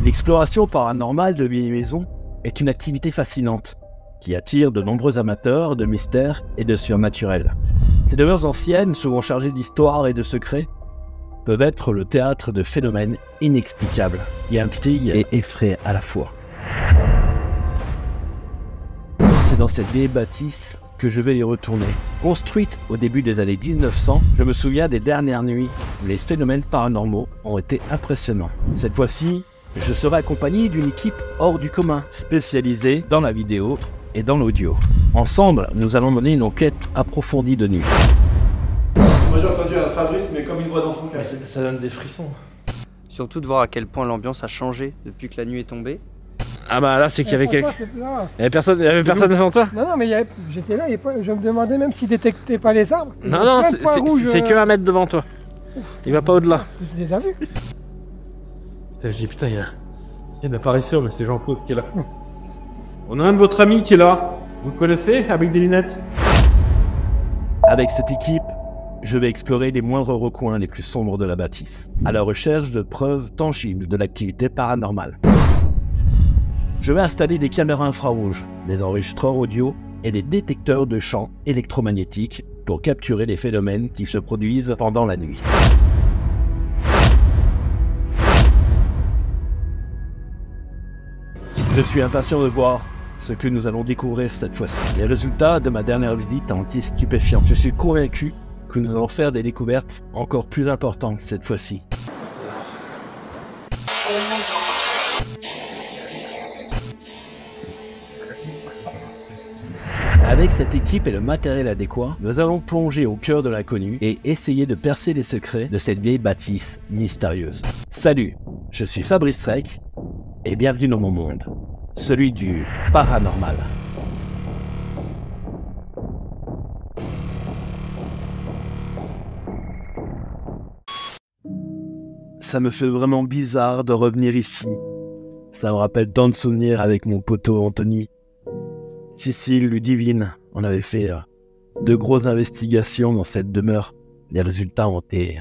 L'exploration paranormale de vieilles maisons est une activité fascinante qui attire de nombreux amateurs de mystères et de surnaturel. Ces demeures anciennes, souvent chargées d'histoires et de secrets, peuvent être le théâtre de phénomènes inexplicables qui intriguent et effraient à la fois. C'est dans cette vieille bâtisse que je vais y retourner. Construite au début des années 1900, je me souviens des dernières nuits où les phénomènes paranormaux ont été impressionnants. Cette fois-ci, je serai accompagné d'une équipe hors du commun, spécialisée dans la vidéo et dans l'audio. Ensemble, nous allons mener une enquête approfondie de nuit. Moi j'ai entendu un Fabrice, mais comme une voix d'enfant. Ça donne des frissons. Surtout de voir à quel point l'ambiance a changé depuis que la nuit est tombée. Ah bah là c'est qu'il y avait quelqu'un. Il y avait personne devant toi? Non, mais j'étais là et je me demandais même s'il détectait pas les arbres. Non, c'est que 1 mètre devant toi. Il va pas au-delà. Tu les as vus? Je dis putain, il y a une apparition, mais c'est Jean-Claude qui est là. On a un de votre ami qui est là. Vous le connaissez, avec des lunettes? Avec cette équipe, je vais explorer les moindres recoins les plus sombres de la bâtisse, à la recherche de preuves tangibles de l'activité paranormale. Je vais installer des caméras infrarouges, des enregistreurs audio et des détecteurs de champs électromagnétiques pour capturer les phénomènes qui se produisent pendant la nuit. Je suis impatient de voir ce que nous allons découvrir cette fois-ci. Les résultats de ma dernière visite ont été stupéfiants. Je suis convaincu que nous allons faire des découvertes encore plus importantes cette fois-ci. Avec cette équipe et le matériel adéquat, nous allons plonger au cœur de l'inconnu et essayer de percer les secrets de cette vieille bâtisse mystérieuse. Salut, je suis Fabrice Rec et bienvenue dans mon monde, celui du paranormal. Ça me fait vraiment bizarre de revenir ici. Ça me rappelle tant de souvenirs avec mon poteau Anthony. Cécile, Ludivine, on avait fait de grosses investigations dans cette demeure. Les résultats ont été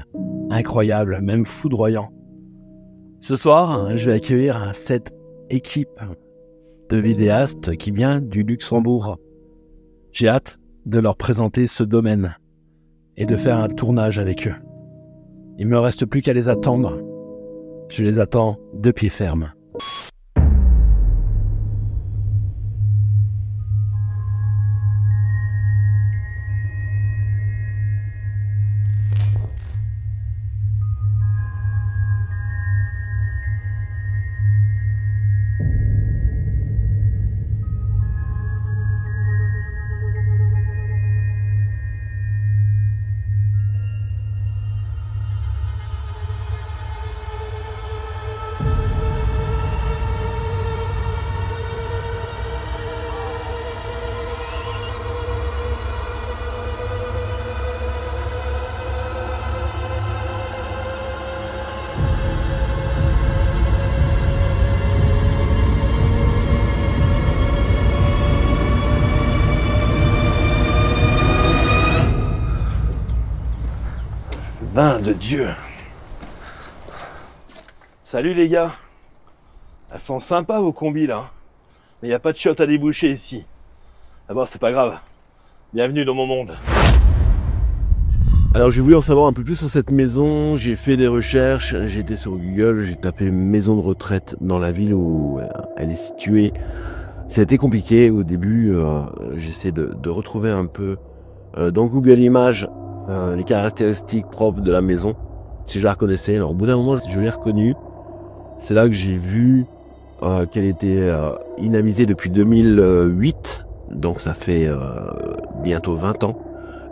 incroyables, même foudroyants. Ce soir, je vais accueillir cette équipe de vidéastes qui vient du Luxembourg. J'ai hâte de leur présenter ce domaine et de faire un tournage avec eux. Il me reste plus qu'à les attendre. Je les attends de pied ferme. Vin de Dieu. Salut les gars. Elles sont sympas vos combis là. Mais il n'y a pas de chiottes à déboucher ici. D'abord c'est pas grave. Bienvenue dans mon monde. Alors j'ai voulu en savoir un peu plus sur cette maison. J'ai fait des recherches. J'ai été sur Google. J'ai tapé maison de retraite dans la ville où elle est située. C'était compliqué au début. J'essaie de retrouver un peu dans Google Images les caractéristiques propres de la maison, si je la reconnaissais. Alors au bout d'un moment, je l'ai reconnue. C'est là que j'ai vu qu'elle était inhabitée depuis 2008. Donc ça fait bientôt 20 ans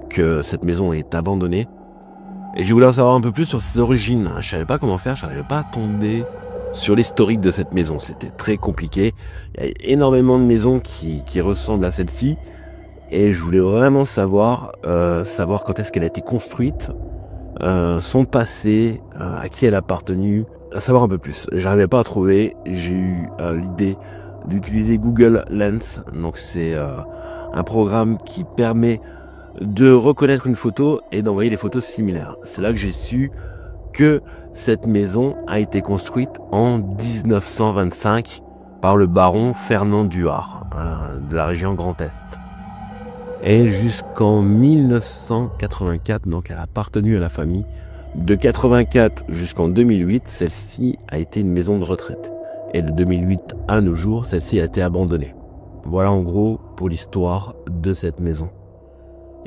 que cette maison est abandonnée. Et j'ai voulu en savoir un peu plus sur ses origines. Je savais pas comment faire, je n'arrivais pas à tomber sur l'historique de cette maison. C'était très compliqué. Il y a énormément de maisons qui ressemblent à celle-ci. Et je voulais vraiment savoir quand est-ce qu'elle a été construite, son passé, à qui elle a appartenu, à savoir un peu plus. J'arrivais pas à trouver, j'ai eu l'idée d'utiliser Google Lens. Donc c'est un programme qui permet de reconnaître une photo et d'envoyer des photos similaires. C'est là que j'ai su que Cette maison a été construite en 1925 par le baron Fernand Duhart, de la région Grand Est. Et jusqu'en 1984, donc elle a appartenu à la famille. De 84 jusqu'en 2008, celle-ci a été une maison de retraite. Et de 2008 à nos jours, celle-ci a été abandonnée. Voilà en gros pour l'histoire de cette maison.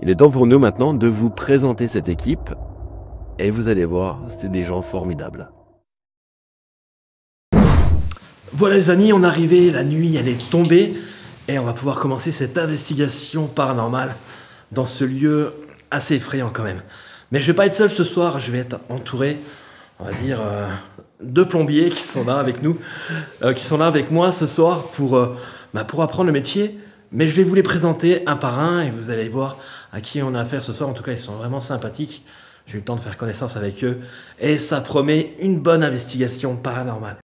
Il est temps pour nous maintenant de vous présenter cette équipe. Et vous allez voir, c'est des gens formidables. Voilà les amis, on est arrivé, la nuit elle est tombée et on va pouvoir commencer cette investigation paranormale dans ce lieu assez effrayant quand même. Mais je vais pas être seul ce soir, je vais être entouré, on va dire, de plombiers qui sont là avec nous, qui sont là avec moi ce soir pour apprendre le métier. Mais je vais vous les présenter un par un et vous allez voir à qui on a affaire ce soir. En tout cas, ils sont vraiment sympathiques. J'ai eu le temps de faire connaissance avec eux et ça promet une bonne investigation paranormale.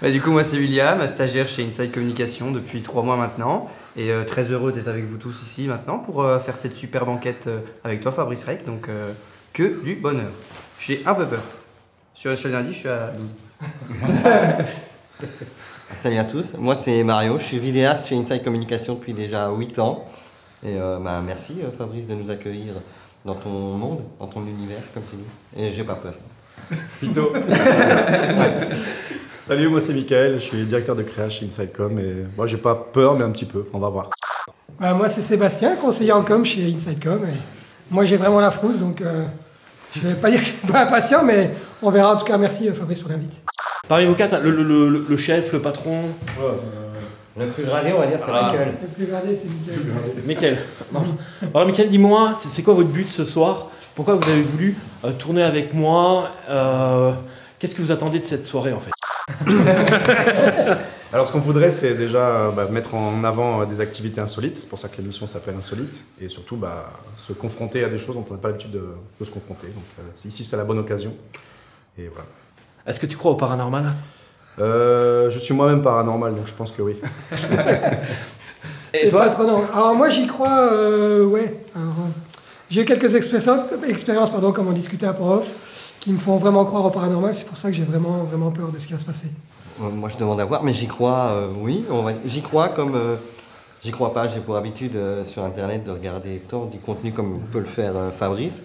Du coup, moi c'est William, stagiaire chez Inside Communication depuis 3 mois maintenant. Et très heureux d'être avec vous tous ici maintenant pour faire cette super banquette avec toi Fabrice Rec. Donc que du bonheur. J'ai un peu peur. Sur l'échelle d'un 10, je suis à 12. Salut à tous, moi c'est Mario, je suis vidéaste chez Inside Communication depuis déjà 8 ans. Et merci Fabrice de nous accueillir dans ton monde, dans ton univers comme tu dis. Et j'ai pas peur. Vito. Salut, moi c'est Mickaël, je suis directeur de créa chez Insidecom et moi j'ai pas peur mais un petit peu, on va voir. Moi c'est Sébastien, conseiller en com chez Insidecom. Et moi j'ai vraiment la frousse, donc je vais pas dire que je suis pas impatient, mais on verra. En tout cas, merci Fabrice pour l'invite. Parmi vous quatre, le chef, le patron. Le plus gradé, on va dire, c'est Mickaël. Le plus gradé, c'est Mickaël. Mickaël. Alors Mickaël, dis-moi, c'est quoi votre but ce soir? Pourquoi vous avez voulu tourner avec moi? Qu'est-ce que vous attendez de cette soirée en fait? Alors ce qu'on voudrait c'est déjà mettre en avant des activités insolites, c'est pour ça que l'émission s'appelle Insolite, et surtout se confronter à des choses dont on n'a pas l'habitude de se confronter. Donc ici c'est la bonne occasion, et voilà. Est-ce que tu crois au paranormal? Je suis moi-même paranormal, donc je pense que oui. Et toi? Non. Alors moi j'y crois, ouais. J'ai eu quelques expériences, comme on discutait à prof, qui me font vraiment croire au paranormal. C'est pour ça que j'ai vraiment peur de ce qui va se passer. Moi je demande à voir, mais j'y crois, oui. J'y crois comme... j'y crois pas, j'ai pour habitude sur internet de regarder tant du contenu comme peut le faire Fabrice,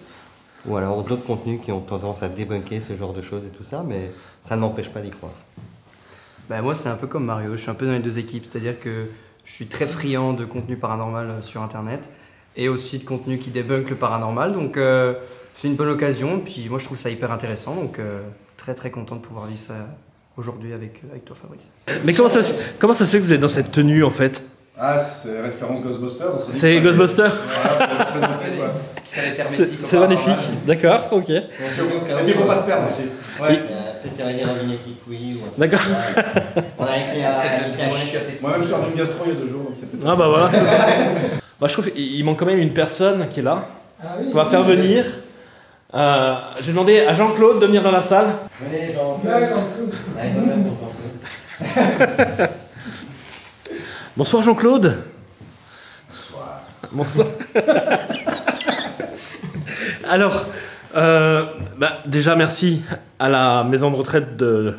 ou alors d'autres contenus qui ont tendance à débunker ce genre de choses et tout ça, mais ça ne m'empêche pas d'y croire. Moi c'est un peu comme Mario, je suis un peu dans les deux équipes, c'est-à-dire que je suis très friand de contenu paranormal sur internet et aussi de contenu qui débunk le paranormal, donc c'est une bonne occasion, puis moi je trouve ça hyper intéressant, donc très très content de pouvoir vivre ça aujourd'hui avec toi Fabrice. Mais comment ça se fait que vous êtes dans cette tenue en fait? Ah, c'est référence Ghostbusters. C'est Ghostbusters? Voilà, faut le présenter, quoi. C'est magnifique, d'accord, ok. Et puis pour pas se perdre aussi. Ouais, peut-être qu'il y aurait des robinets qui fouillent ou un truc. D'accord. On a écrit à Moi-même je suis en une gastro il y a 2 jours, donc c'est peut-être... Ah bah voilà. Je trouve qu'il manque quand même une personne qui est là, Oui, qu'on va faire venir. J'ai demandé à Jean-Claude de venir dans la salle. Venez, Bonsoir Jean-Claude. Bonsoir. Alors, déjà merci à la maison de retraite de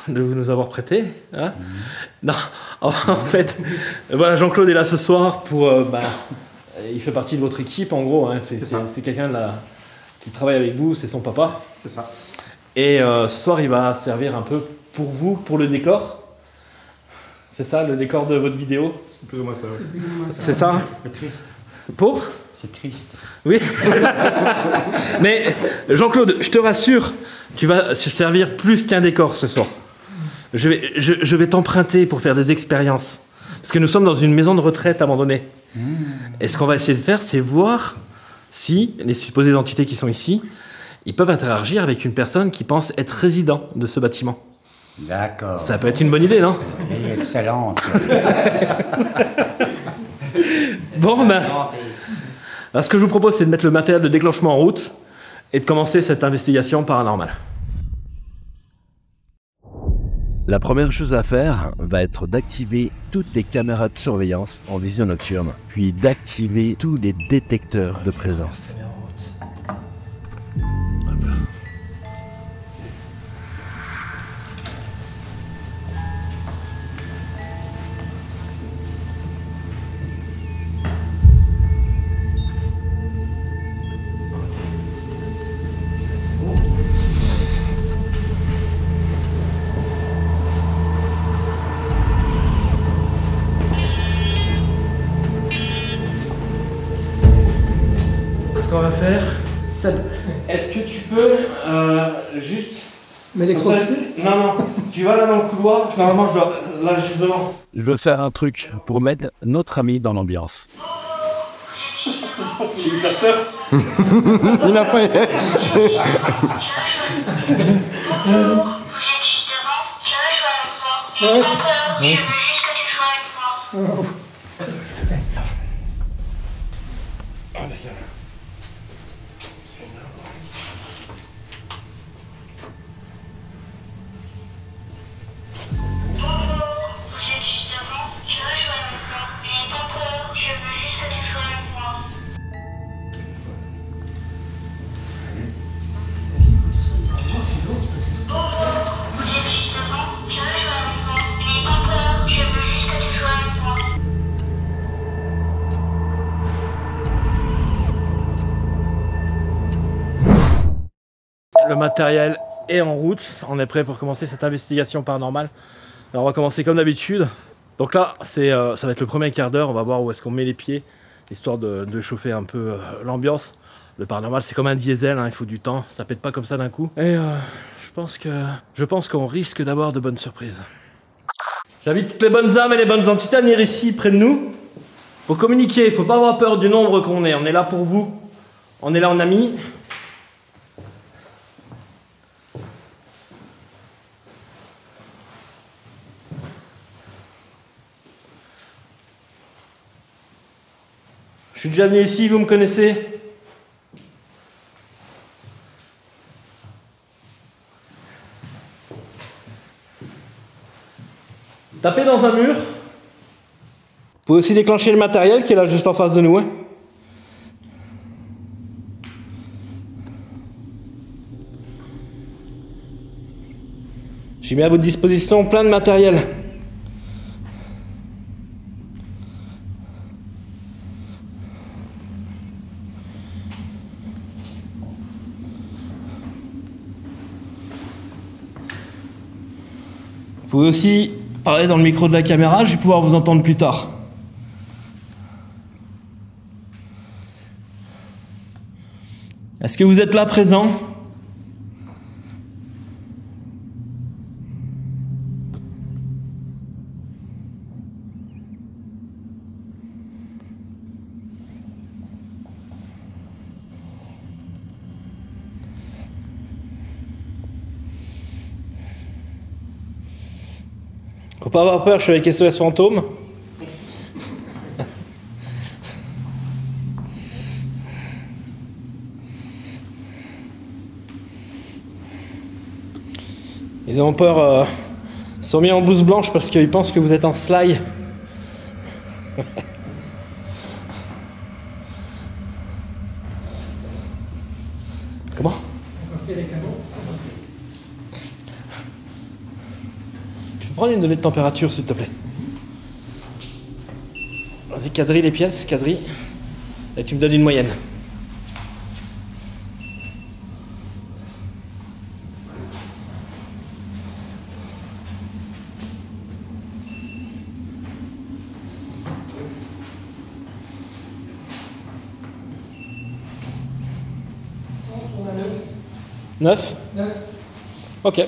vous nous avoir prêté. Hein. Non, en fait, voilà, Jean-Claude est là ce soir pour... il fait partie de votre équipe en gros. Hein, c'est quelqu'un qui travaille avec vous, c'est son papa. C'est ça. Et ce soir, il va servir un peu pour vous, pour le décor. C'est ça, le décor de votre vidéo? C'est plus ou moins ça, oui. C'est ça? C'est triste. Pour? C'est triste. Oui. Mais Jean-Claude, je te rassure, tu vas servir plus qu'un décor ce soir. Je vais t'emprunter pour faire des expériences. Parce que nous sommes dans une maison de retraite abandonnée. Et ce qu'on va essayer de faire, c'est voir si les supposées entités qui sont ici, ils peuvent interagir avec une personne qui pense être résident de ce bâtiment. D'accord. Ça peut être une bonne idée, non? Oui, excellente. Bon, alors ce que je vous propose, c'est de mettre le matériel de déclenchement en route et de commencer cette investigation paranormale. La première chose à faire va être d'activer toutes les caméras de surveillance en vision nocturne, puis d'activer tous les détecteurs de présence. peux juste... Mais les Comme ça, côté. non, tu vas là dans le couloir, normalement je dois... Là, juste devant. Je veux faire un truc pour mettre notre ami dans l'ambiance. Il a peur. Il n'a pas... Ouais, Le matériel est en route, on est prêt pour commencer cette investigation paranormale. Alors on va commencer comme d'habitude. Donc là, ça va être le premier quart d'heure, on va voir où est-ce qu'on met les pieds, histoire de chauffer un peu l'ambiance. Le paranormal c'est comme un diesel, hein, il faut du temps, ça pète pas comme ça d'un coup. Et je pense qu'on risque d'avoir de bonnes surprises. J'invite toutes les bonnes âmes et les bonnes entités à venir ici près de nous. Pour communiquer, il faut pas avoir peur du nombre qu'on est, on est là pour vous. On est là en amis. Je suis déjà venu ici, vous me connaissez? Tapez dans un mur. Vous pouvez aussi déclencher le matériel qui est là juste en face de nous. Hein. J'ai mis à votre disposition plein de matériel. Vous pouvez aussi parler dans le micro de la caméra, je vais pouvoir vous entendre plus tard. Est-ce que vous êtes là présent? Faut pas avoir peur, je suis avec SOS Fantôme. Ils ont peur, ils sont mis en blouse blanche parce qu'ils pensent que vous êtes en slide. Comment? Tu peux prendre une donnée de température s'il te plaît. Vas-y, quadrille les pièces, quadrille. Et tu me donnes une moyenne. On a 9. 9? 9. Ok.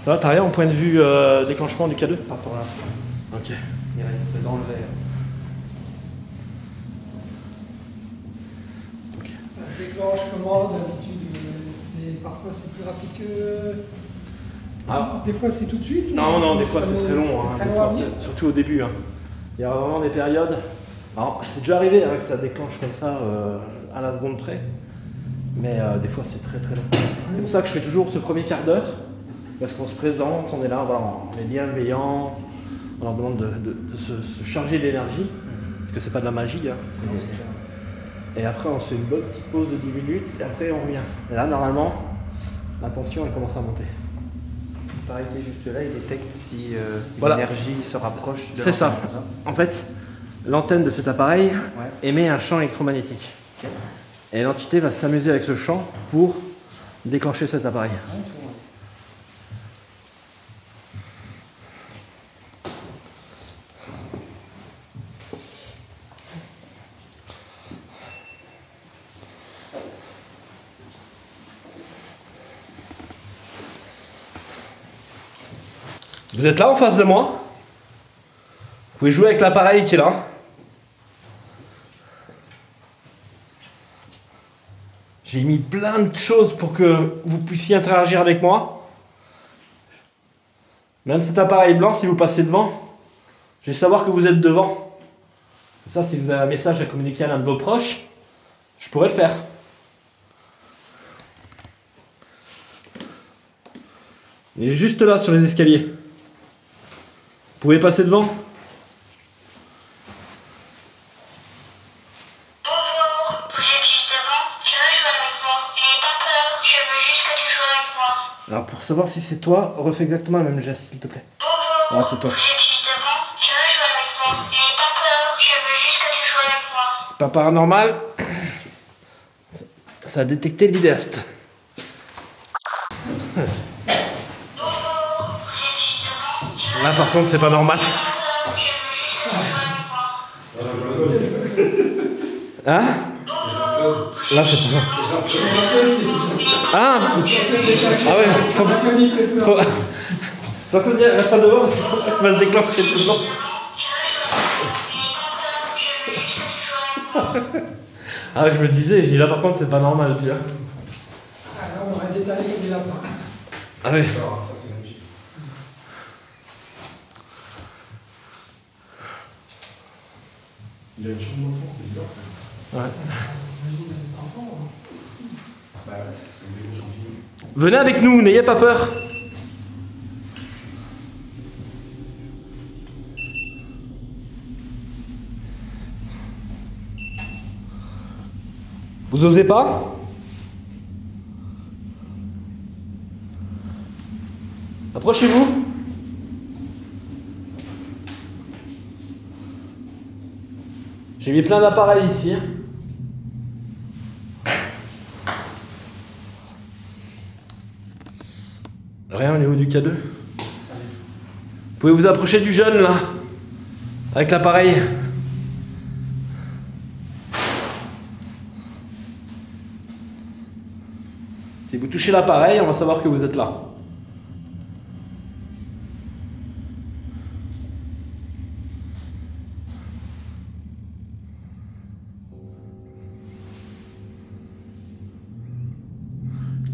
Ça va, t'as rien au point de vue déclenchement du K2? Pas pour l'instant. Ok. Il reste dans le verre. Ça se déclenche comment d'habitude? Parfois c'est plus rapide que... Ah. Des fois c'est tout de suite? Non, ou des fois c'est très long. Hein, très des long fois, à venir. surtout au début. Hein. Il y a vraiment des périodes. Alors, c'est déjà arrivé hein, que ça déclenche comme ça à la seconde près. Mais des fois c'est très très long. C'est pour ça que je fais toujours ce premier quart d'heure. Parce qu'on se présente, on est là, voilà, on est bienveillant. On leur demande de se charger d'énergie. Parce que c'est pas de la magie. Hein, et après on se fait une bonne petite pause de 10 minutes et après on revient. Et là normalement, la tension elle commence à monter. Pareil, qui est juste là, il détecte si Voilà. l'énergie se rapproche de C'est ça. l'antenne, En fait, l'antenne de cet appareil Ouais. émet un champ électromagnétique. Ok. Et l'entité va s'amuser avec ce champ pour déclencher cet appareil. Vous êtes là en face de moi. Vous pouvez jouer avec l'appareil qui est là. J'ai mis plein de choses pour que vous puissiez interagir avec moi. Même cet appareil blanc, si vous passez devant, je vais savoir que vous êtes devant. Ça, si vous avez un message à communiquer à l'un de vos proches, je pourrais le faire. Il est juste là sur les escaliers. Vous pouvez passer devant. Bonjour, vous êtes juste devant, tu veux jouer avec moi. N'aie pas peur, je veux juste que tu joues avec moi. Alors pour savoir si c'est toi, refais exactement le même geste s'il te plaît. Bonjour, Ouais, c'est toi. vous êtes juste devant, tu veux jouer avec moi. N'aie pas peur, je veux juste que tu joues avec moi. C'est pas paranormal. Ça a détecté le vidéaste. Là par contre c'est pas normal. Hein? Là c'est pas normal. Ah ouais, faut applaudir, reste pas devant parce qu'il va se déclencher tout le long. Ah je me disais, j'ai dit là par contre c'est pas normal tu vois. Ah, là, on aurait détaillé comme des lapins. Ah oui. Ça, c'est magnifique. Il y a une chambre d'enfant, c'est bizarre. Ouais. Imagine les enfants. Bah ouais, c'est des champignons. Venez avec nous, n'ayez pas peur. Vous osez pas? Approchez-vous. J'ai mis plein d'appareils ici. Rien au niveau du K2. Vous pouvez vous approcher du jeune là, avec l'appareil. Si vous touchez l'appareil, on va savoir que vous êtes là.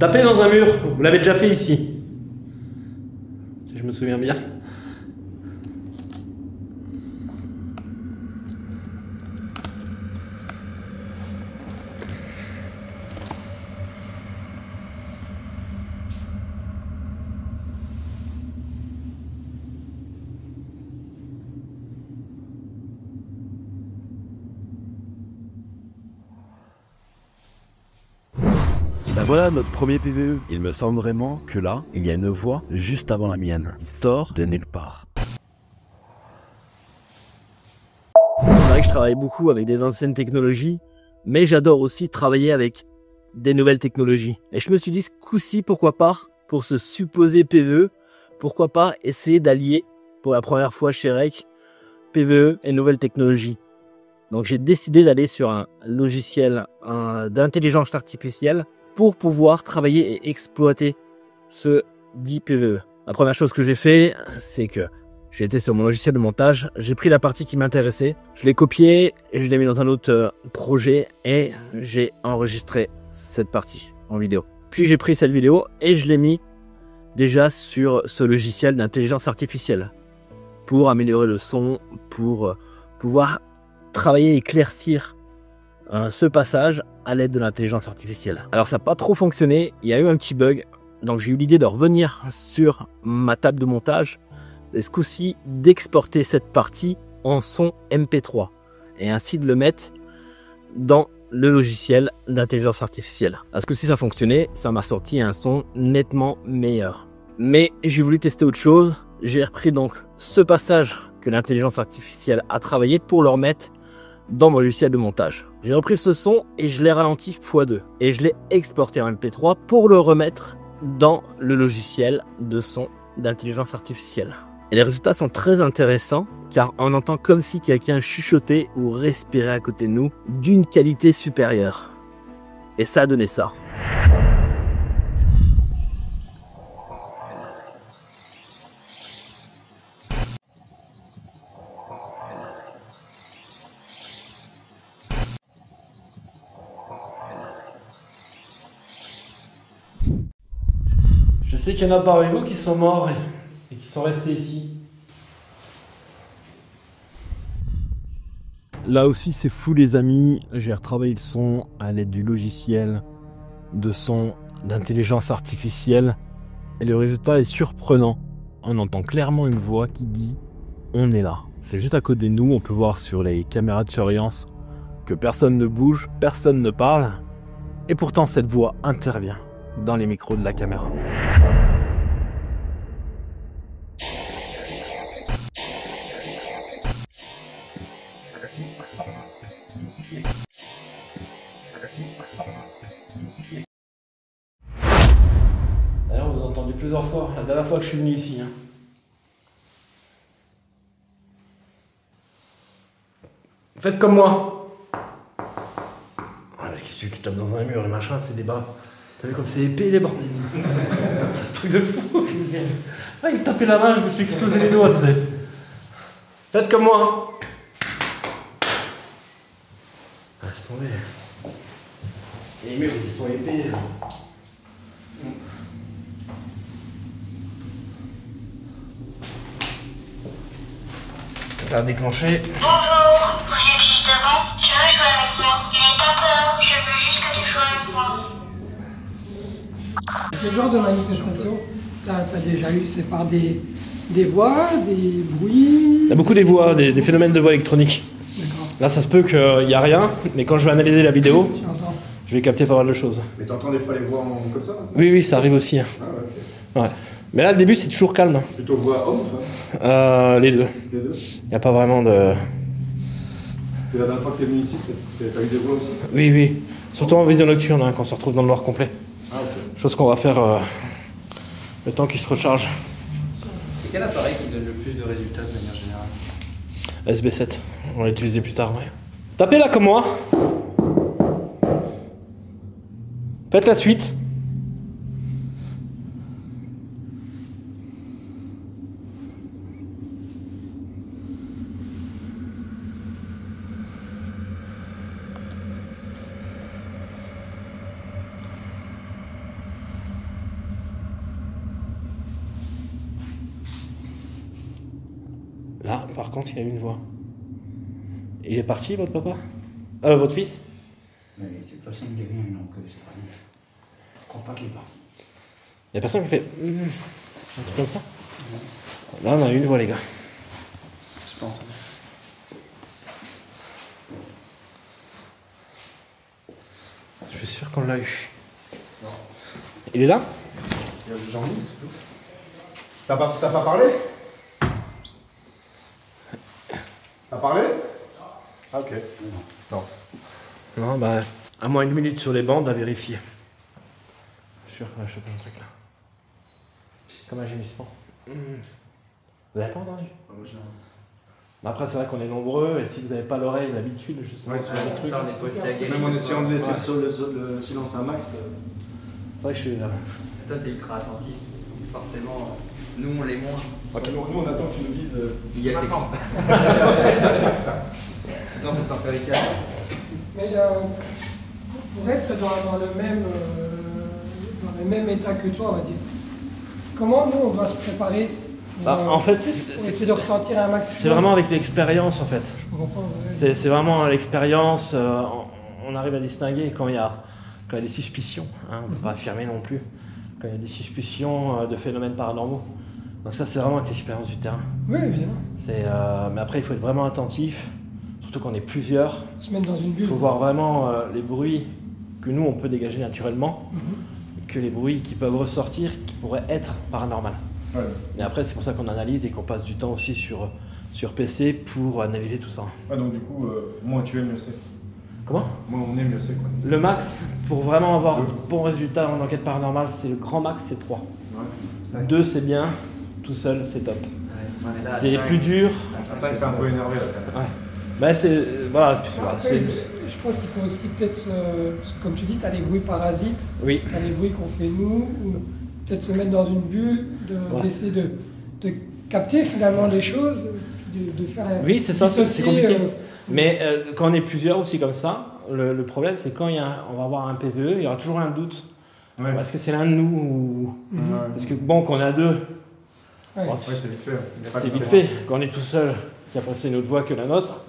Tapez dans un mur, vous l'avez déjà fait ici. Si je me souviens bien. Ben voilà notre premier PVE. Il me semble vraiment que là, il y a une voix juste avant la mienne, qui sort de nulle part. C'est vrai que je travaille beaucoup avec des anciennes technologies, mais j'adore aussi travailler avec des nouvelles technologies. Et je me suis dit, ce coup-ci, pourquoi pas, pour ce supposé PVE, pourquoi pas essayer d'allier, pour la première fois chez Rec, PVE et nouvelles technologies. Donc j'ai décidé d'aller sur un logiciel d'intelligence artificielle pour pouvoir travailler et exploiter ce dit PVE. La première chose que j'ai fait, c'est que j'ai été sur mon logiciel de montage, j'ai pris la partie qui m'intéressait, je l'ai copié et je l'ai mis dans un autre projet et j'ai enregistré cette partie en vidéo. Puis j'ai pris cette vidéo et je l'ai mis déjà sur ce logiciel d'intelligence artificielle pour améliorer le son, pour pouvoir travailler et éclaircir ce passage à l'aide de l'intelligence artificielle. Alors ça n'a pas trop fonctionné, il y a eu un petit bug, donc j'ai eu l'idée de revenir sur ma table de montage et ce coup-ci d'exporter cette partie en son MP3 et ainsi de le mettre dans le logiciel d'intelligence artificielle. À ce coup-ci ça fonctionnait, ça m'a sorti un son nettement meilleur. Mais j'ai voulu tester autre chose, j'ai repris donc ce passage que l'intelligence artificielle a travaillé pour le remettre dans mon logiciel de montage. J'ai repris ce son et je l'ai ralenti x2 et je l'ai exporté en MP3 pour le remettre dans le logiciel de son d'intelligence artificielle. Et les résultats sont très intéressants car on entend comme si quelqu'un chuchotait ou respirait à côté de nous d'une qualité supérieure. Et ça a donné ça. Je sais qu'il y en a parmi vous qui sont morts et qui sont restés ici. Là aussi c'est fou les amis, j'ai retravaillé le son à l'aide du logiciel de son d'intelligence artificielle et le résultat est surprenant. On entend clairement une voix qui dit « on est là ». C'est juste à côté de nous, on peut voir sur les caméras de surveillance que personne ne bouge, personne ne parle et pourtant cette voix intervient dans les micros de la caméra. D'ailleurs, vous entendez plusieurs fois, la dernière fois que je suis venu ici. Faites comme moi. Qu'est-ce qui tape dans un mur, les machins, c'est des bras. T'as vu comme c'est épais les bordels. C'est un truc de fou. Je me dis, il tapait la main, je me suis explosé les doigts, tu sais. Faites comme moi. Laisse tomber. Et les murs, ils sont épais. Ça a déclenché. Bonjour, vous êtes juste devant, tu veux jouer avec moi. N'aie pas peur, je veux juste que tu joues avec moi. Quel genre de manifestation t'as déjà eu? C'est par des voix, des bruits? Il y a beaucoup des voix, des phénomènes de voix électroniques. D'accord. Là, ça se peut qu'il n'y a rien, mais quand je vais analyser la vidéo, Tu entends? je vais capter pas mal de choses. Mais t'entends des fois les voix comme ça? Oui, ça arrive aussi. Ah ouais, ok. Ouais. Mais là, le début, c'est toujours calme. Plutôt voix homme ou femme? Les deux. Les deux? Il n'y a pas vraiment de... C'est la dernière fois que t'es venu ici, t'as eu des voix aussi? Oui. Surtout en vision nocturne, quand on se retrouve dans le noir complet. Ah ok. Chose qu'on va faire le temps qu'il se recharge. C'est quel appareil qui donne le plus de résultats de manière générale? SB7, on va l'utiliser plus tard, ouais. Tapez là comme moi. Faites la suite. Là, par contre, il y a une voix. Il est parti, votre papa? Votre fils? Mais de toute façon, il me dit rien, donc je crois pas qu'il est parti. Il y a personne qui fait un truc comme ça? Là, on a une voix, les gars. Je pas entendu. Je suis sûr qu'on l'a eu. Il est là? Il y a Jean-Louis, c'est tout. T'as pas parlé? T'as parlé? Ah ok. Non. Non, bah, à moins une minute sur les bandes à vérifier. Je suis sûr qu'on va choper un truc là. Comme un gémissement. Vous l'avez pas entendu? Mais après, c'est vrai qu'on est nombreux, et si vous n'avez pas l'oreille, l'habitude, justement, Ouais, sur les trucs. Ça, on est posé à gagner. Même en essayant de laisser Ouais. le silence à un max. C'est vrai que je suis là. Toi, t'es ultra attentif, donc forcément, nous, on l'est moins. Ok. Nous, on attend que tu nous dises. Il y a maintenant. Sinon, on peut sortir les câbles. Mais pour être dans le même état que toi, on va dire, comment nous on doit se préparer pour, En fait, pour essayer de ressentir un maximum? c'est vraiment avec l'expérience, en fait. Je peux comprendre, ouais. C'est vraiment l'expérience. On arrive à distinguer quand il y a des suspicions. Hein, on ne peut pas affirmer non plus. Quand il y a des suspicions de phénomènes paranormaux. Donc ça, c'est vraiment avec l'expérience du terrain. Oui, évidemment. Mais après, il faut être vraiment attentif. Surtout quand on est plusieurs. Il faut se mettre dans une Il bulle. faut voir vraiment les bruits que nous, on peut dégager naturellement. Que les bruits qui peuvent ressortir, qui pourraient être paranormaux. Ouais. Et après, c'est pour ça qu'on analyse et qu'on passe du temps aussi sur PC pour analyser tout ça. Ouais, donc du coup, moins tu es, mieux c'est. Comment? Moins on est, mieux c'est quoi. Le max, pour vraiment avoir de bons résultats en enquête paranormale, c'est le grand max, c'est 3. Ouais. 2, c'est bien. Tout seul, c'est top. On est là à C'est les 5. plus durs. À 5, c'est un peu énervé là quand même. Ouais. Bah, c'est. Voilà. Après, je pense qu'il faut aussi peut-être, comme tu dis, tu as les bruits parasites, Oui. tu as les bruits qu'on fait nous, ou peut-être se mettre dans une bulle, d'essayer de capter finalement les choses, de faire la Oui, c'est ça, c'est dissocier, compliqué. Mais quand on est plusieurs aussi comme ça, le problème c'est quand on va avoir un PVE, il y aura toujours un doute Ouais. Est-ce que c'est l'un de nous ou... Parce que bon, quand on est à deux, Ouais. bon, Ouais, c'est vite fait. c'est vite fait. Quand on est tout seul, qui a passé une autre voix que la nôtre,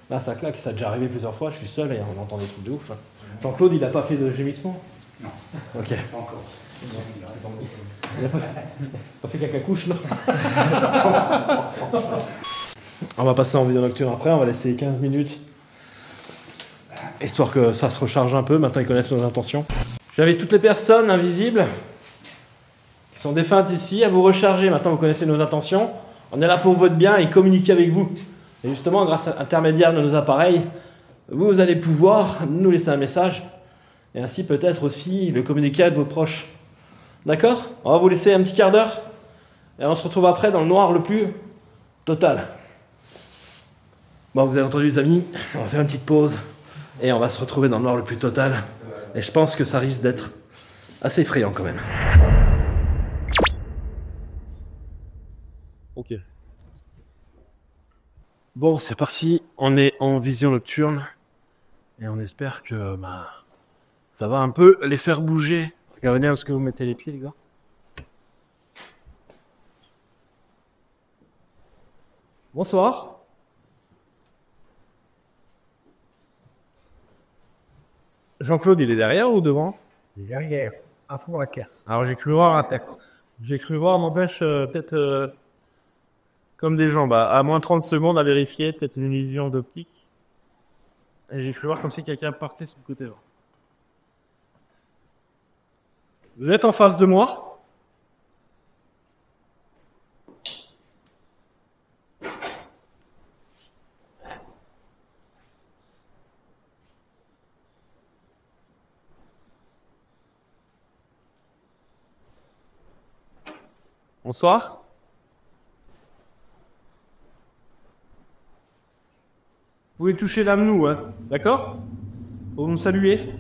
là ça claque, ça a déjà arrivé plusieurs fois, je suis seul et on entend des trucs de ouf. Jean-Claude, il a pas fait de gémissement? Non. Ok. Pas encore. Il a pas fait caca couche, non? On va passer en vidéo nocturne après, on va laisser 15 minutes. Histoire que ça se recharge un peu, maintenant ils connaissent nos intentions. J'invite toutes les personnes invisibles qui sont défuntes ici à vous recharger. Maintenant vous connaissez nos intentions. On est là pour votre bien et communiquer avec vous. Et justement, grâce à l'intermédiaire de nos appareils, vous allez pouvoir nous laisser un message et ainsi peut-être aussi le communiquer à vos proches. D'accord? On va vous laisser un petit quart d'heure et on se retrouve après dans le noir le plus total. Bon, vous avez entendu les amis, on va faire une petite pause et on va se retrouver dans le noir le plus total. Et je pense que ça risque d'être assez effrayant quand même. Ok. Bon, c'est parti, on est en vision nocturne et on espère que ça va un peu les faire bouger. Regardez où est-ce que vous mettez les pieds, les gars. Bonsoir. Jean-Claude, il est derrière ou devant? Il est derrière, à fond la caisse. Alors j'ai cru voir un tête. J'ai cru voir, n'empêche, peut-être comme des gens, à moins 30 secondes à vérifier, peut-être une illusion d'optique. Et j'ai cru voir comme si quelqu'un partait sur le côté droit. Vous êtes en face de moi? Bonsoir. Vous pouvez toucher l'âme nous, hein, d'accord? Pour nous saluer.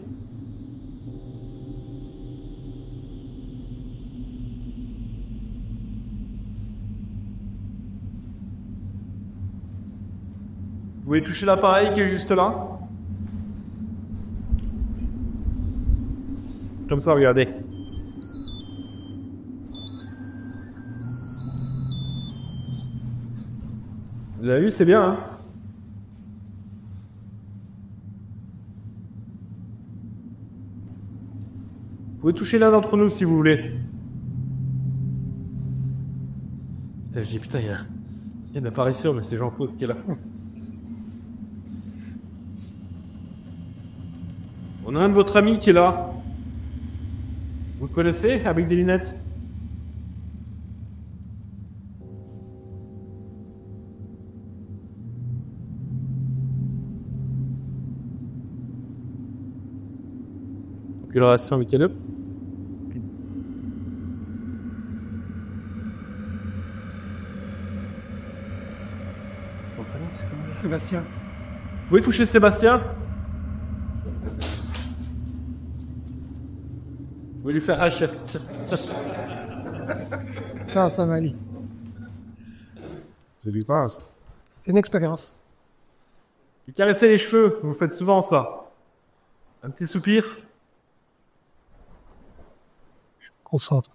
Vous pouvez toucher l'appareil qui est juste là. Comme ça, regardez. Vous avez vu, c'est bien, hein? Vous pouvez toucher l'un d'entre nous si vous voulez. Putain, je dis, putain, il y a une apparition, mais c'est Jean-Claude qui est là. On a un de votre ami qui est là. Vous le connaissez, avec des lunettes? Quelle relation avec elle? Sébastien. Vous pouvez toucher Sébastien? Vous pouvez lui faire H. Non, ça va aller. Ça lui passe. C'est une expérience. Vous caressez les cheveux, vous faites souvent ça. Un petit soupir. Concentre.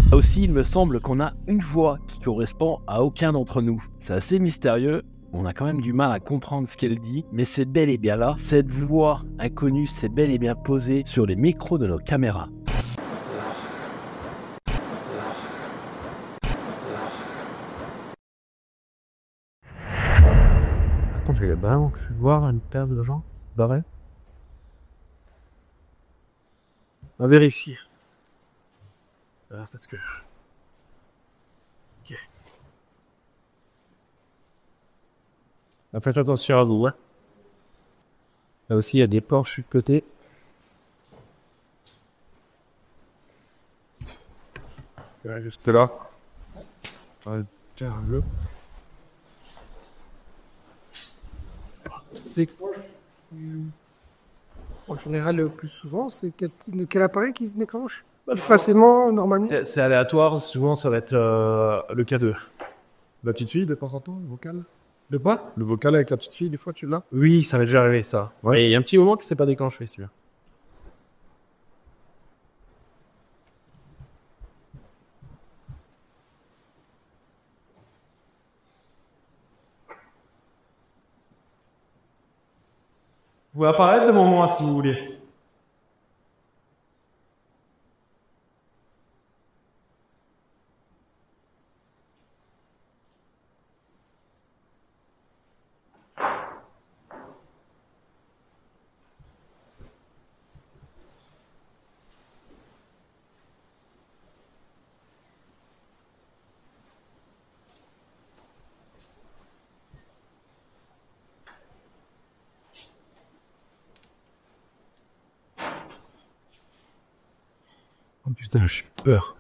Là aussi, il me semble qu'on a une voix qui correspond à aucun d'entre nous. C'est assez mystérieux, on a quand même du mal à comprendre ce qu'elle dit, mais c'est bel et bien là. Cette voix inconnue s'est bel et bien posée sur les micros de nos caméras. Attends, j'ai vraiment cru voir une paire de gens barrés. On va vérifier. Alors, c'est ce que... Ok. Faites attention à vous, hein. Là aussi, il y a des porches de côté. Ouais, juste là. Ouais, tiens, le. C'est en général, le plus souvent, c'est quel appareil qui se déclenche? Facilement, normalement. C'est aléatoire, souvent ça va être le cas de la petite fille de temps en temps, le vocal. De quoi? Le vocal avec la petite fille, des fois tu l'as? Oui, ça m'est déjà arrivé ça. Ouais. Et il y a un petit moment que c'est pas déclenché celui-là. Vous pouvez apparaître devant moi si vous voulez. Oh putain, j'ai peur.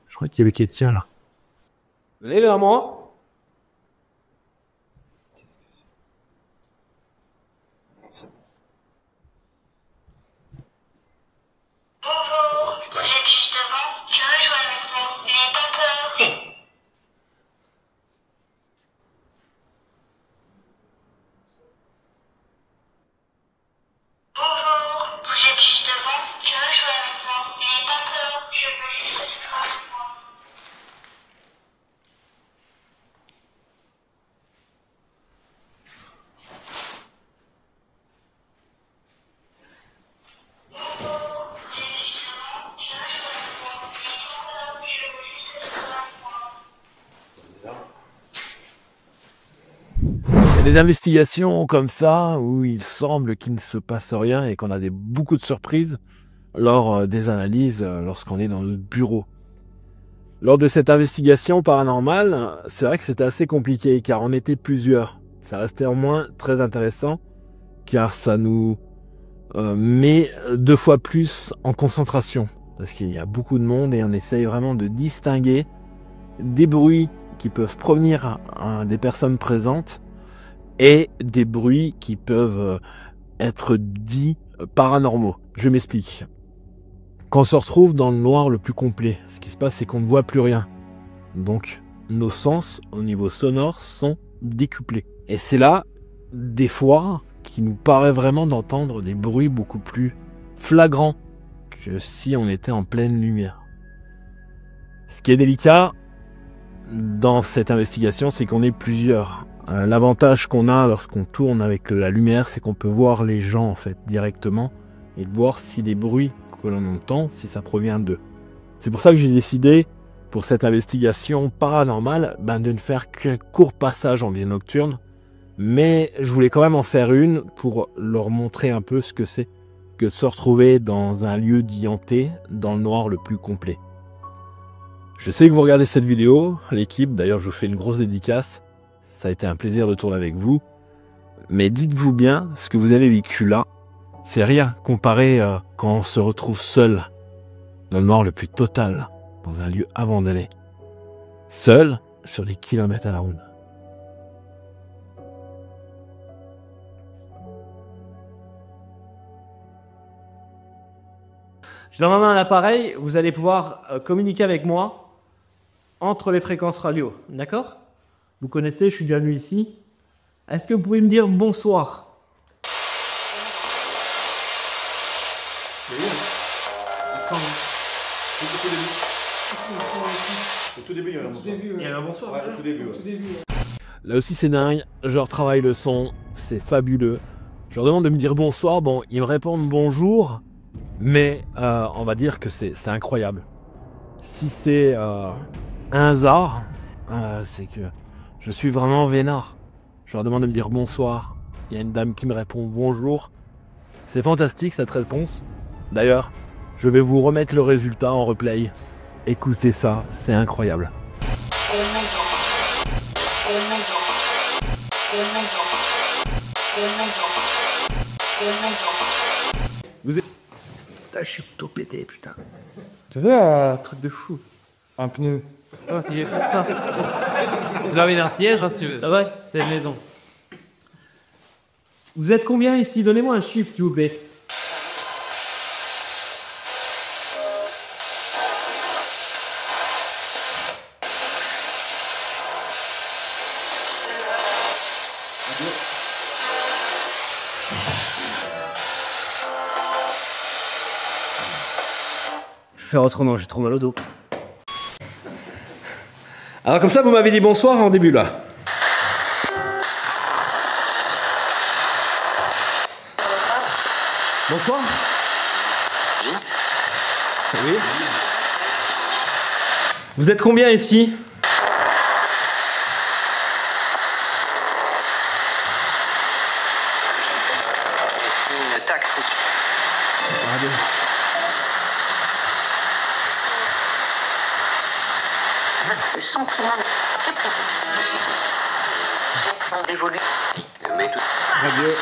Je crois qu'il y avait Kétia là. Venez vers moi. Bonjour, vous êtes juste devant, tu veux jouer avec moi, n'aie pas peur. Bonjour, vous êtes juste devant, tu veux jouer avec moi, n'aie pas peur, je veux juste que tu sois avec moi. Il y a des investigations comme ça où il semble qu'il ne se passe rien et qu'on a beaucoup de surprises lors des analyses lorsqu'on est dans le bureau. Lors de cette investigation paranormale, c'est vrai que c'était assez compliqué car on était plusieurs. Ça restait au moins très intéressant car ça nous met 2 fois plus en concentration parce qu'il y a beaucoup de monde et on essaye vraiment de distinguer des bruits qui peuvent provenir des personnes présentes et des bruits qui peuvent être dits paranormaux. Je m'explique. Quand on se retrouve dans le noir le plus complet, ce qui se passe, c'est qu'on ne voit plus rien. Donc, nos sens, au niveau sonore, sont décuplés. Et c'est là, des fois, qu'il nous paraît vraiment d'entendre des bruits beaucoup plus flagrants que si on était en pleine lumière. Ce qui est délicat dans cette investigation, c'est qu'on est plusieurs. L'avantage qu'on a lorsqu'on tourne avec la lumière, c'est qu'on peut voir les gens en fait directement et voir si les bruits que l'on entend, si ça provient d'eux. C'est pour ça que j'ai décidé, pour cette investigation paranormale, de ne faire qu'un court passage en vie nocturne, mais je voulais quand même en faire une pour leur montrer un peu ce que c'est que de se retrouver dans un lieu dit hanté, dans le noir le plus complet. Je sais que vous regardez cette vidéo, l'équipe, d'ailleurs je vous fais une grosse dédicace. Ça a été un plaisir de tourner avec vous. Mais dites-vous bien, ce que vous avez vécu là, c'est rien comparé quand on se retrouve seul, dans le noir le plus total, dans un lieu abandonné. Seul, sur les kilomètres à la ronde. J'ai dans ma main un appareil, vous allez pouvoir communiquer avec moi entre les fréquences radio, d'accord? Vous connaissez, je suis déjà venu ici. Est-ce que vous pouvez me dire bonsoir? Au tout début, il y avait un bonsoir. Il y avait un bonsoir. Ouais, au tout début. Là aussi c'est dingue, je leur travaille le son, c'est fabuleux. Je leur demande de me dire bonsoir, bon, ils me répondent bonjour, mais on va dire que c'est incroyable. Si c'est un hasard, c'est que je suis vraiment vénard. Je leur demande de me dire bonsoir. Il y a une dame qui me répond bonjour. C'est fantastique cette réponse. D'ailleurs, je vais vous remettre le résultat en replay. Écoutez ça, c'est incroyable. Vous êtes... Putain, je suis tout pété, putain. Tu veux un truc de fou? Un pneu. Oh, si j'ai fait ça. Tu vas venir un siège, hein, si tu veux. Ah ouais, c'est une maison. Vous êtes combien ici? Donnez-moi un chiffre, s'il vous plaît. faire autrement, j'ai trop mal au dos. Alors comme ça, vous m'avez dit bonsoir en début là. Bonsoir. Oui. Vous êtes combien ici? Une taxe. Ce sentiment sont dévolus. Mais tout. Adieu.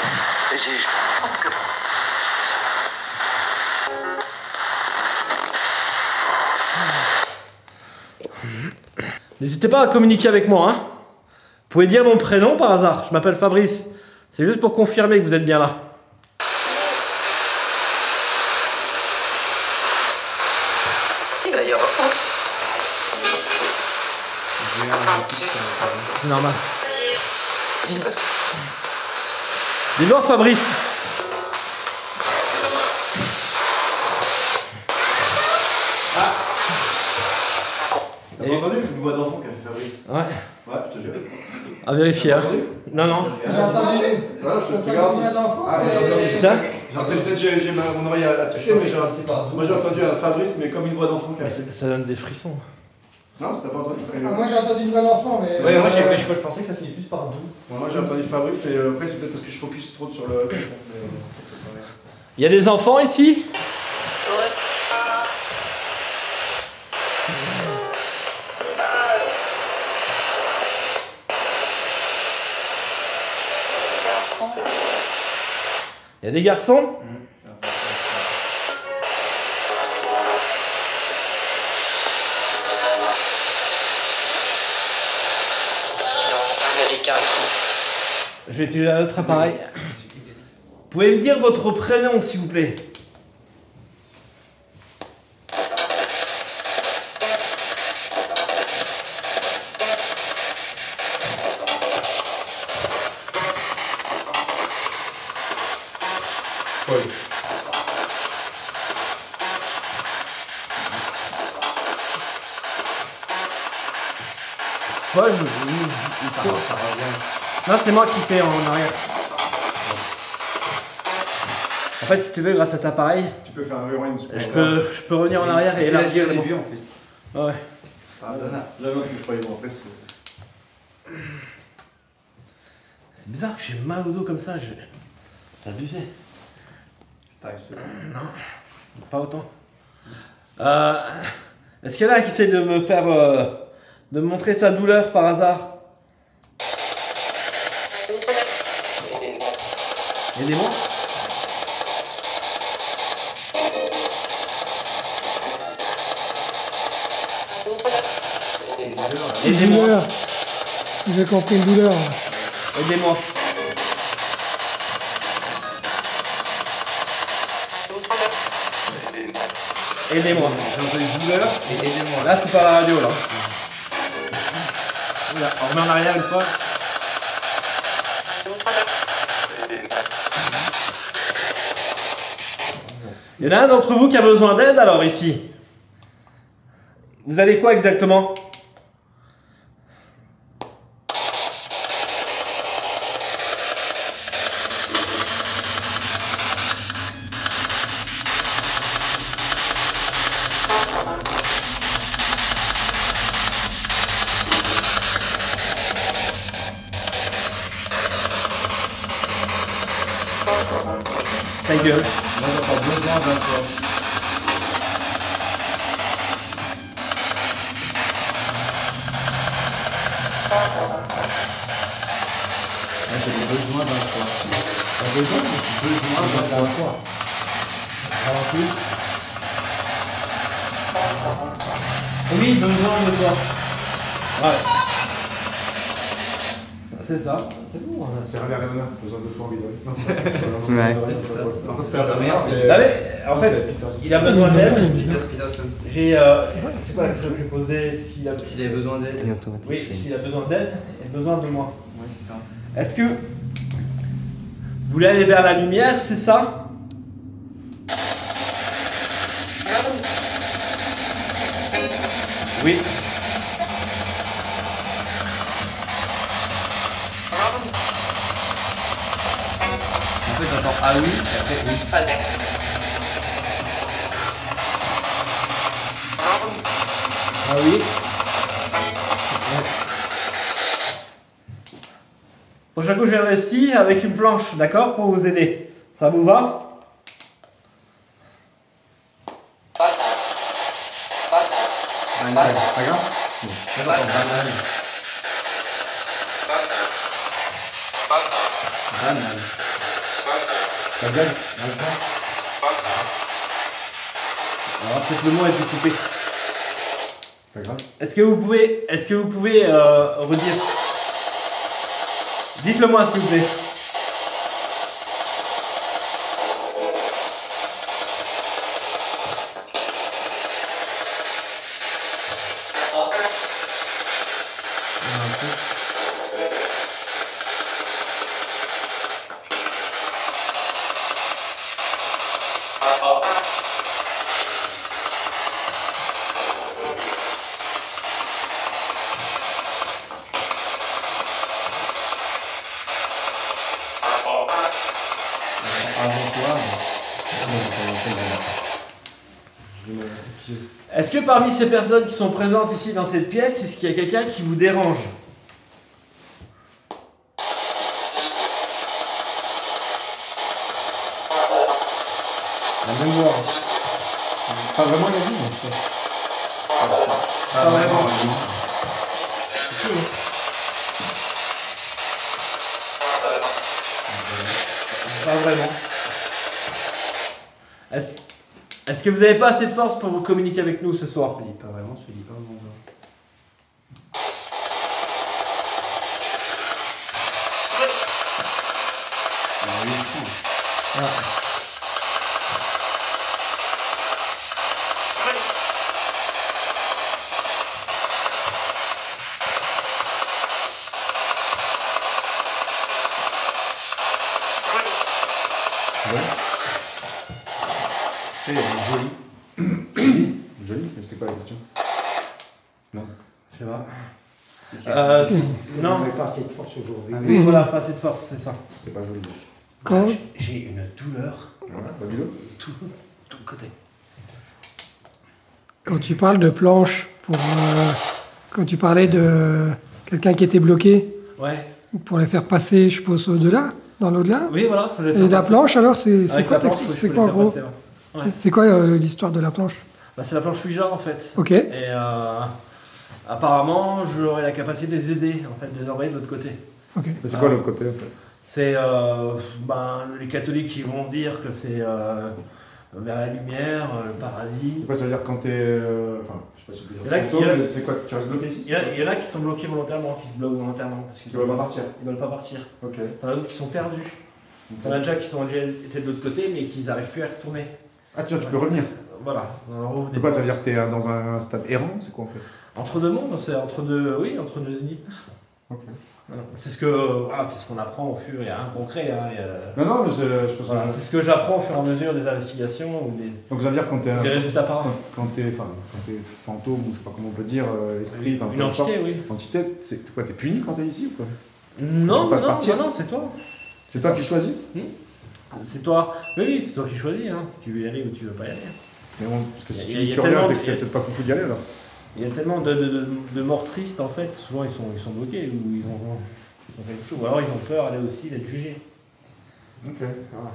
N'hésitez pas à communiquer avec moi, hein. Vous pouvez dire mon prénom par hasard, je m'appelle Fabrice. C'est juste pour confirmer que vous êtes bien là. D'ailleurs, C'est normal. Dis-moi Fabrice. T'as pas entendu une voix d'enfant qu'a fait Fabrice? Ouais. Ouais, je te jure. À vérifier, hein. Non, non. J'ai entendu. Ouais, je te garantis. Ah, mais j'ai entendu. Peut-être j'ai mon oreille à toucher, mais moi j'ai entendu un Fabrice, mais comme une voix d'enfant qu'a fait. Ça donne des frissons. Non, t'as pas entendu? Moi j'ai entendu une voix d'enfant, mais. Ouais, moi je pensais que ça finit plus par doux. Moi j'ai entendu Fabrice, mais après c'est peut-être parce que je focus trop sur le. Il y a des enfants ici? Il y a des garçons? Je vais utiliser un autre appareil. Vous pouvez me dire votre prénom s'il vous plaît? Paul, ça revient. Non, c'est moi qui fais en arrière. En fait, si tu veux, grâce à cet appareil, tu peux faire un rewind. Je peux revenir en arrière et élargir le début en plus. Ouais. Là, l'autre que je croyais bon, après, c'est. C'est bizarre que j'ai mal au dos comme ça. C'est abusé. Non, pas autant. Est-ce qu'il y en a un qui essaie de me faire. De me montrer sa douleur par hasard? Aidez-moi. Aidez-moi. J'ai compris une douleur. Aidez-moi. Aidez-moi. J'ai entendu une douleur. Et aidez-moi. Là, c'est pas la radio, là. Là, on remet en arrière une fois. Il y en a un d'entre vous qui a besoin d'aide alors ici. Vous allez quoi exactement? Ta gueule. Moi j'ai encore besoin d'un toi. J'ai besoin d'un toi. T'as besoin? J'ai besoin d'un toi. Ralentis. Oui, besoin de toi. Ouais. C'est ça. C'est bon. C'est un verre besoin de toi, oui. Non, c'est ça. Ouais. C'est ça. En fait, il a besoin d'aide. J'ai. C'est quoi la question que je vais poser? S'il avait besoin d'aide. Oui, s'il a besoin d'aide, il a besoin de moi. Oui, c'est ça. Est-ce que vous voulez aller vers la lumière, c'est ça? J'entends ah oui, et après oui. Ah oui. Prochain coup, je viendrai ici avec une planche, d'accord, pour vous aider. Ça vous va? Banane. Pas grave. Banane. Ça gagne. Alors peut-être le mot a été coupé. Pas grave. Est-ce que vous pouvez redire? Dites-le moi s'il vous plaît. Est-ce que parmi ces personnes qui sont présentes ici dans cette pièce, est-ce qu'il y a quelqu'un qui vous dérange? La même voix. Pas vraiment la vie, mais Pas vraiment. Pas vraiment. Est-ce que vous n'avez pas assez de force pour vous communiquer avec nous ce soir? Je dis pas vraiment, je dis pas vraiment. Joli, mais c'était quoi la question? Non. Je sais pas. Non, Non. pas assez de force aujourd'hui. Oui, voilà, pas assez de force, c'est ça. C'est pas joli. Quand, J'ai une douleur. Voilà, bah dis-le. Tout le côté. quand tu parles de planche, quand tu parlais de quelqu'un qui était bloqué, Ouais. pour les faire passer, je suppose, au-delà, dans l'au-delà. Oui, voilà. Faut le Et faire la passer. planche, alors, c'est Avec quoi, la planche, c'est faut quoi en les faire gros passer, ouais. Ouais. C'est quoi l'histoire de la planche? Bah, c'est la planche Ouija en fait. Ok. Et apparemment, j'aurai la capacité de les aider, en fait, de les envoyer de l'autre côté. Ok. Mais c'est quoi l'autre côté en fait? C'est les catholiques qui vont dire que c'est vers la lumière, le paradis. Pourquoi ça veut dire quand t'es. Enfin, je sais pas si tu peux Il y en a dire. qui- il y en a- C'est quoi? Tu restes bloqué ici? Il y en a qui sont bloqués volontairement, qui se bloquent volontairement. Parce qu'ils Ils veulent pas partir. Ils veulent pas partir. Ok. T'en as d'autres qui sont perdus. T'en as déjà qui sont déjà été de l'autre côté, mais qui n'arrivent plus à retourner. Ah, tu vois, tu peux revenir. Voilà. Alors, De quoi? Ça veut dire que t'es dans un stade errant? C'est quoi en fait? entre deux mondes, c'est entre deux univers. Ok. Voilà. C'est ce qu'on apprend au fur et à concret. Hein, Non, mais je pense voilà, que. c'est ce que j'apprends au fur et à mesure des investigations ou Donc ça veut dire quand t'es. des résultats par Quand t'es fantôme, ou je sais pas comment on peut dire, esprit, enfin, une peu importe. entité, oui. Entité, c'est quoi? T'es puni quand t'es ici ou quoi? Non, Tu peux pas non, partir. non, c'est toi. C'est toi qui choisis? C'est toi. Oui, c'est toi qui choisis, hein, si tu veux y aller ou tu veux pas y aller. Mais bon, parce que si Il y a- il y a tu reviens, tellement- c'est que c'est peut-être pas foufou d'y aller alors. Il y a tellement de morts tristes en fait, souvent ils sont bloqués ou ils ont quelque chose, ou alors ils ont peur d'aller aussi d'être jugés. Ok. Voilà.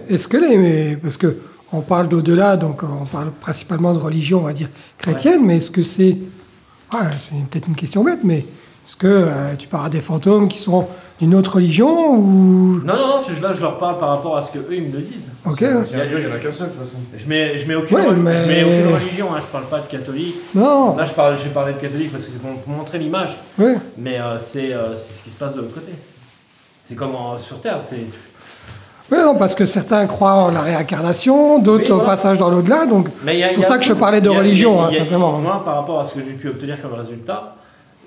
Est-ce que parce que on parle d'au-delà, donc on parle principalement de religion, on va dire chrétienne, mais est-ce que c'est peut-être une question bête, mais est-ce que tu parles des fantômes qui sont d'une autre religion ou Non, là je leur parle par rapport à ce qu'eux ils me le disent. Ok. Il y en a qu'un seul de toute façon. Je mets aucune, Ouais, mais- je mets aucune religion, hein, je parle pas de catholique. Non. Là j'ai parlé de catholique parce que c'est pour montrer l'image. Ouais. Mais c'est ce qui se passe de l'autre côté. C'est comme sur Terre. Oui, non, parce que certains croient en la réincarnation, d'autres Oui, au voilà. passage dans l'au-delà, donc Mais il y a- c'est il pour y a ça que je tout. parlais de Il y a- religion, il y a- simplement. Moi, par rapport à ce que j'ai pu obtenir comme résultat,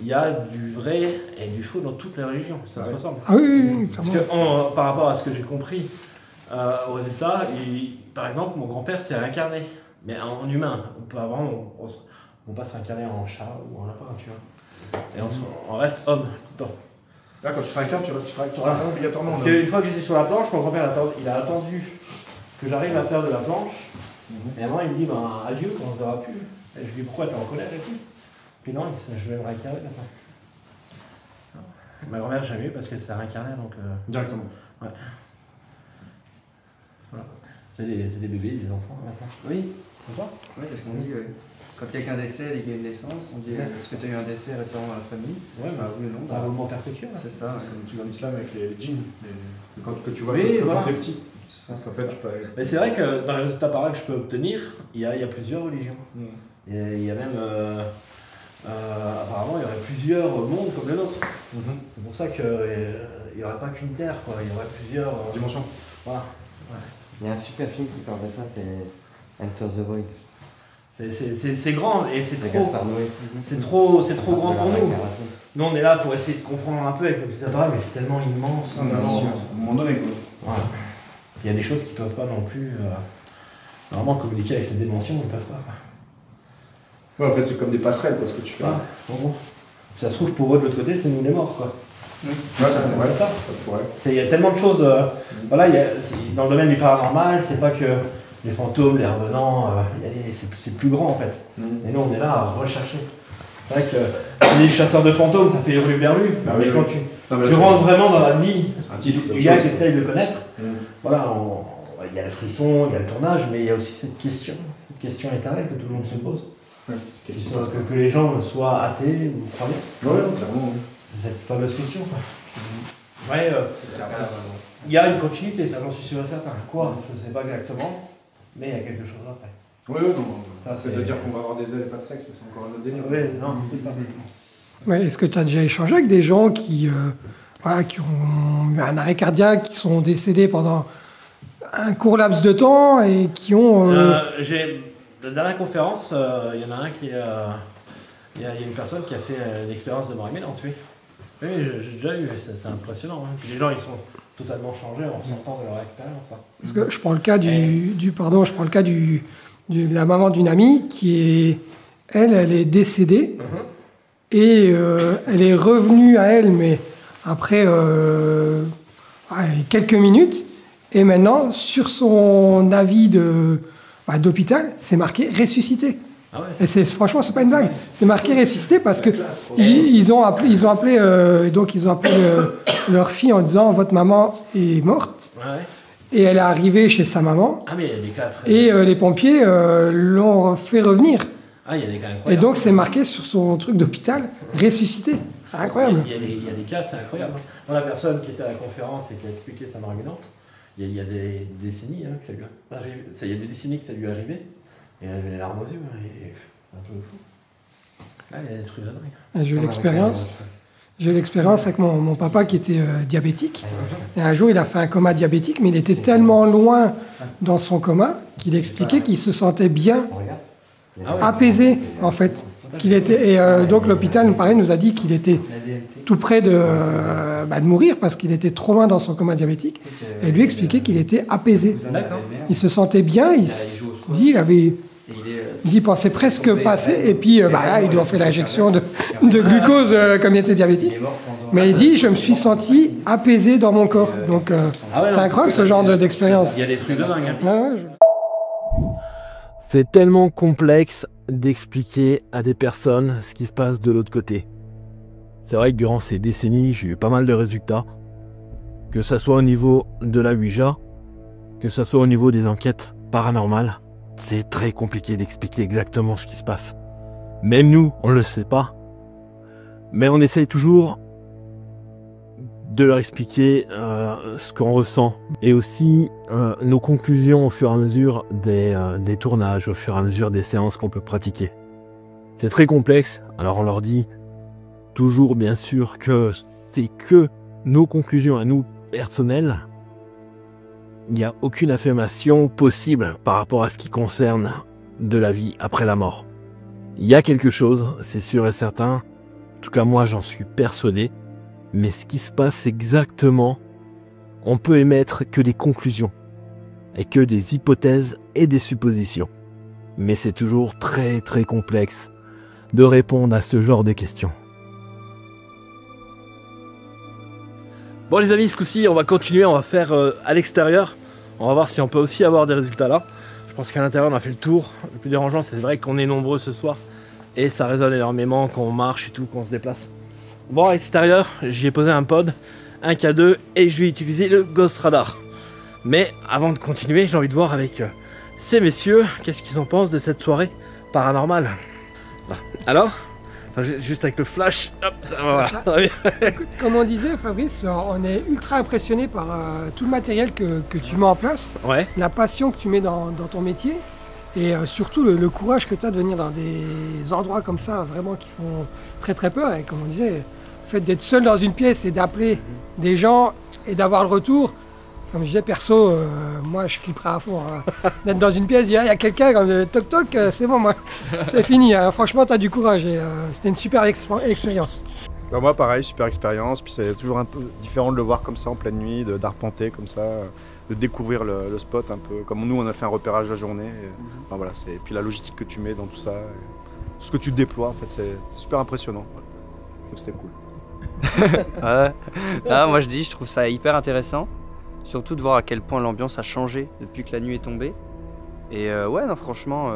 il y a du vrai et du faux dans toutes les religions. Ça se ressemble. Ah oui, Parce clairement. que par rapport à ce que j'ai compris au résultat, par exemple, mon grand-père s'est réincarné, mais en humain. On peut avant, on passe incarner en chat ou en lapin, tu vois. Et on reste homme tout le temps. Là, quand tu feras un quart, tu feras obligatoirement. Parce qu'une fois que j'étais sur la planche, mon grand-père il a attendu que j'arrive à faire de la planche. Et à un moment, il me dit adieu, quand on ne se verra plus. Et je lui dis pourquoi t'es en colère et tout. Puis non, je vais me réincarner après. Ma grand-mère, j'aime mieux parce qu'elle s'est réincarnée donc. Directement. Ouais. Voilà. C'est des bébés, des enfants maintenant. Oui, c'est ça. Oui, c'est ce qu'on dit. Quand quelqu'un décède et qu'il y a une naissance, on dit est-ce que tu as eu un décès récemment dans la famille? Ouais, bah oui ou non. Un moment perpétuel. C'est ça. C'est comme tu vois en islam avec les djinns, que tu vois oui, quand voilà. t'es petit. Parce qu'en fait, tu peux... Mais c'est vrai que dans les résultats par là que je peux obtenir, il y a plusieurs religions. Il y a même. Apparemment, il y aurait plusieurs mondes comme le nôtre. C'est pour ça qu'il n'y aurait pas qu'une terre, quoi. Il y aurait plusieurs dimensions. Voilà. Ouais. Il y a un super film qui parle de ça, c'est Enter the Void. C'est grand et c'est trop. Gaspard Noé. C'est trop grand pour nous. Nous, on est là pour essayer de comprendre un peu avec le plus adorable, mais c'est tellement immense. À un moment donné, quoi. Voilà. Il y a des choses qui ne peuvent pas non plus. Normalement, communiquer avec cette dimension, ils ne peuvent pas. Ouais, en fait, c'est comme des passerelles, quoi, ce que tu fais. Bon. Ça se trouve, pour eux, de l'autre côté, c'est nous les morts, quoi. Ouais, c'est ça. Il y a tellement de choses. Voilà, dans le domaine du paranormal, c'est pas que les fantômes, les revenants, c'est plus grand en fait. Et nous, on est là à rechercher. C'est vrai que les chasseurs de fantômes, ça fait hurler berlu. Mais quand tu rentres vraiment dans la vie du gars qui essaye de connaître, voilà, il y a le frisson, il y a le tournage, mais il y a aussi cette question éternelle que tout le monde se pose. Que les gens soient athées ou croyants. Ouais, clairement. C'est cette fameuse question. Ouais, il y a une continuité, ça j'en suis sûr et certain. Quoi? Je ne sais pas exactement, mais il y a quelque chose après. Oui, non. C'est de dire qu'on va avoir des ailes et pas de sexe, c'est encore un autre délire. Oui, non, c'est ça. Ouais, est-ce que tu as déjà échangé avec des gens qui ont eu un arrêt cardiaque, qui sont décédés pendant un court laps de temps et qui ont... La dernière conférence, il y en a un qui il y a une personne qui a fait une expérience de mort imminente, oui. Oui, j'ai déjà eu, c'est impressionnant. Hein. Les gens, ils sont totalement changés en sortant de leur expérience. Hein. Parce que je prends le cas de la maman d'une amie qui est, elle est décédée et elle est revenue à elle, mais après quelques minutes. Et maintenant, sur son avis d'hôpital, c'est marqué ressuscité. Ah ouais, et franchement, c'est pas une blague. C'est marqué ressuscité parce que ils ont appelé leur fille en disant votre maman est morte. Ouais. Et elle est arrivée chez sa maman. Ah mais il y a des cas très... Et les pompiers l'ont fait revenir. Ah, il y a des cas incroyables. Et donc c'est marqué sur son truc d'hôpital ressuscité. C'est incroyable. Il y a des cas, c'est incroyable. La personne qui était à la conférence et qui a expliqué sa mort imminente, il y a des décennies que ça lui arrive. Il y a des décennies que ça lui est arrivé. Et elle avait les larmes aux yeux, et un truc de fou. Là, il y a des trucs de dingue. J'ai eu l'expérience avec mon papa qui était diabétique. Et un jour, il a fait un coma diabétique, mais il était tellement loin dans son coma qu'il expliquait qu'il se sentait bien, apaisé, en fait. Donc l'hôpital, pareil, nous a dit qu'il était tout près de mourir parce qu'il était trop loin dans son coma diabétique. Et lui expliquait qu'il était apaisé. Il se sentait bien, il pensait presque passer, et puis là, ils lui ont fait l'injection de glucose comme il était diabétique. Mais il dit, je me suis senti apaisé dans mon corps. Donc c'est incroyable ce genre d'expérience. Il y a des trucs de dingue. C'est tellement complexe d'expliquer à des personnes ce qui se passe de l'autre côté. C'est vrai que durant ces décennies, j'ai eu pas mal de résultats. Que ça soit au niveau de la Ouija, que ça soit au niveau des enquêtes paranormales. C'est très compliqué d'expliquer exactement ce qui se passe. Même nous, on ne le sait pas. Mais on essaye toujours de leur expliquer ce qu'on ressent. Et aussi nos conclusions au fur et à mesure des tournages, au fur et à mesure des séances qu'on peut pratiquer. C'est très complexe, alors on leur dit toujours bien sûr que c'est que nos conclusions à nous personnelles. Il n'y a aucune affirmation possible par rapport à ce qui concerne de la vie après la mort. Il y a quelque chose, c'est sûr et certain. En tout cas, moi, j'en suis persuadé. Mais ce qui se passe exactement, on peut émettre que des conclusions. Et que des hypothèses et des suppositions. Mais c'est toujours très très complexe de répondre à ce genre de questions. Bon les amis, ce coup-ci, on va continuer, on va faire à l'extérieur. On va voir si on peut aussi avoir des résultats là. Je pense qu'à l'intérieur, on a fait le tour. Le plus dérangeant, c'est vrai qu'on est nombreux ce soir. Et ça résonne énormément quand on marche et tout, quand on se déplace. Bon, à l'extérieur, j'y ai posé un pod, un K2 et je vais utiliser le Ghost Radar. Mais avant de continuer, j'ai envie de voir avec ces messieurs, qu'est-ce qu'ils en pensent de cette soirée paranormale. Alors, juste avec le flash, hop, ça va, voilà. Écoute, comme on disait, Fabrice, on est ultra impressionné par tout le matériel que tu mets en place, Ouais. la passion que tu mets dans ton métier, et surtout le courage que tu as de venir dans des endroits comme ça, vraiment qui font très très peur. Et comme on disait, le fait d'être seul dans une pièce et d'appeler des gens et d'avoir le retour, comme je disais, perso, moi je flipperais à fond. Hein. D'être dans une pièce, il y a quelqu'un, comme toc toc, c'est bon, moi, c'est fini. Hein. Franchement, tu as du courage et c'était une super expérience. Bah moi pareil, super expérience, puis c'est toujours un peu différent de le voir comme ça en pleine nuit, d'arpenter comme ça, de découvrir le spot un peu, comme nous on a fait un repérage la journée, et, enfin, voilà, et puis la logistique que tu mets dans tout ça, tout ce que tu déploies en fait, c'est super impressionnant, voilà. Donc c'était cool. Ouais. Ah, moi je trouve ça hyper intéressant, surtout de voir à quel point l'ambiance a changé depuis que la nuit est tombée. Et ouais, non, franchement,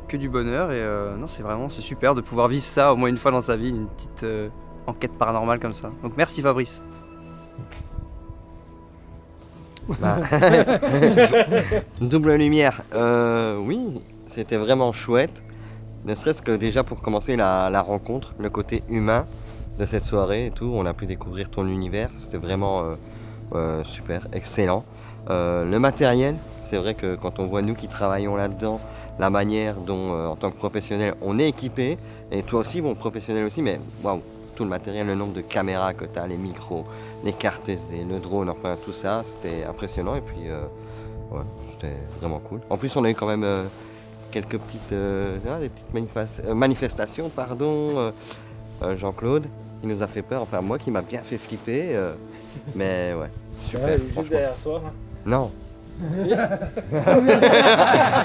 que du bonheur, et non, c'est super de pouvoir vivre ça au moins une fois dans sa vie, une petite enquête paranormale comme ça. Donc merci Fabrice. Bah, double lumière, oui, c'était vraiment chouette, ne serait-ce que déjà pour commencer la rencontre, le côté humain de cette soirée et tout, on a pu découvrir ton univers, c'était vraiment super, excellent. Le matériel, c'est vrai que quand on voit nous qui travaillons là-dedans, la manière dont en tant que professionnel on est équipé, et toi aussi, bon, professionnel aussi, mais waouh, tout le matériel, le nombre de caméras que tu as, les micros, les cartes SD, le drone, enfin tout ça, c'était impressionnant, et puis ouais, c'était vraiment cool. En plus, on a eu quand même quelques petites, des petites manifestations, pardon, Jean-Claude, qui nous a fait peur, enfin moi qui m'a bien fait flipper, mais ouais, super, franchement. Juste derrière toi. Non.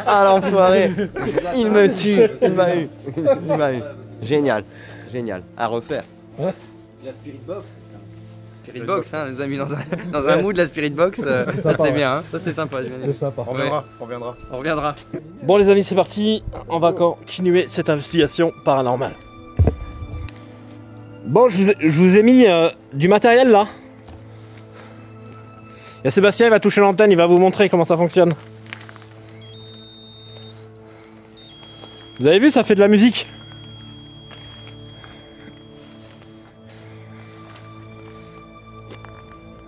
Ah l'enfoiré, il me tue, il m'a eu. Génial, génial, à refaire. La Spirit Box. Spirit Box, hein, nous a mis dans un mood la Spirit Box, ça c'était bien, hein. Ça c'était sympa. C'était sympa. On reviendra. Bon les amis, c'est parti, on va continuer cette investigation paranormale. Bon, je vous ai mis du matériel là. Il y a Sébastien, il va toucher l'antenne, il va vous montrer comment ça fonctionne. Vous avez vu, ça fait de la musique.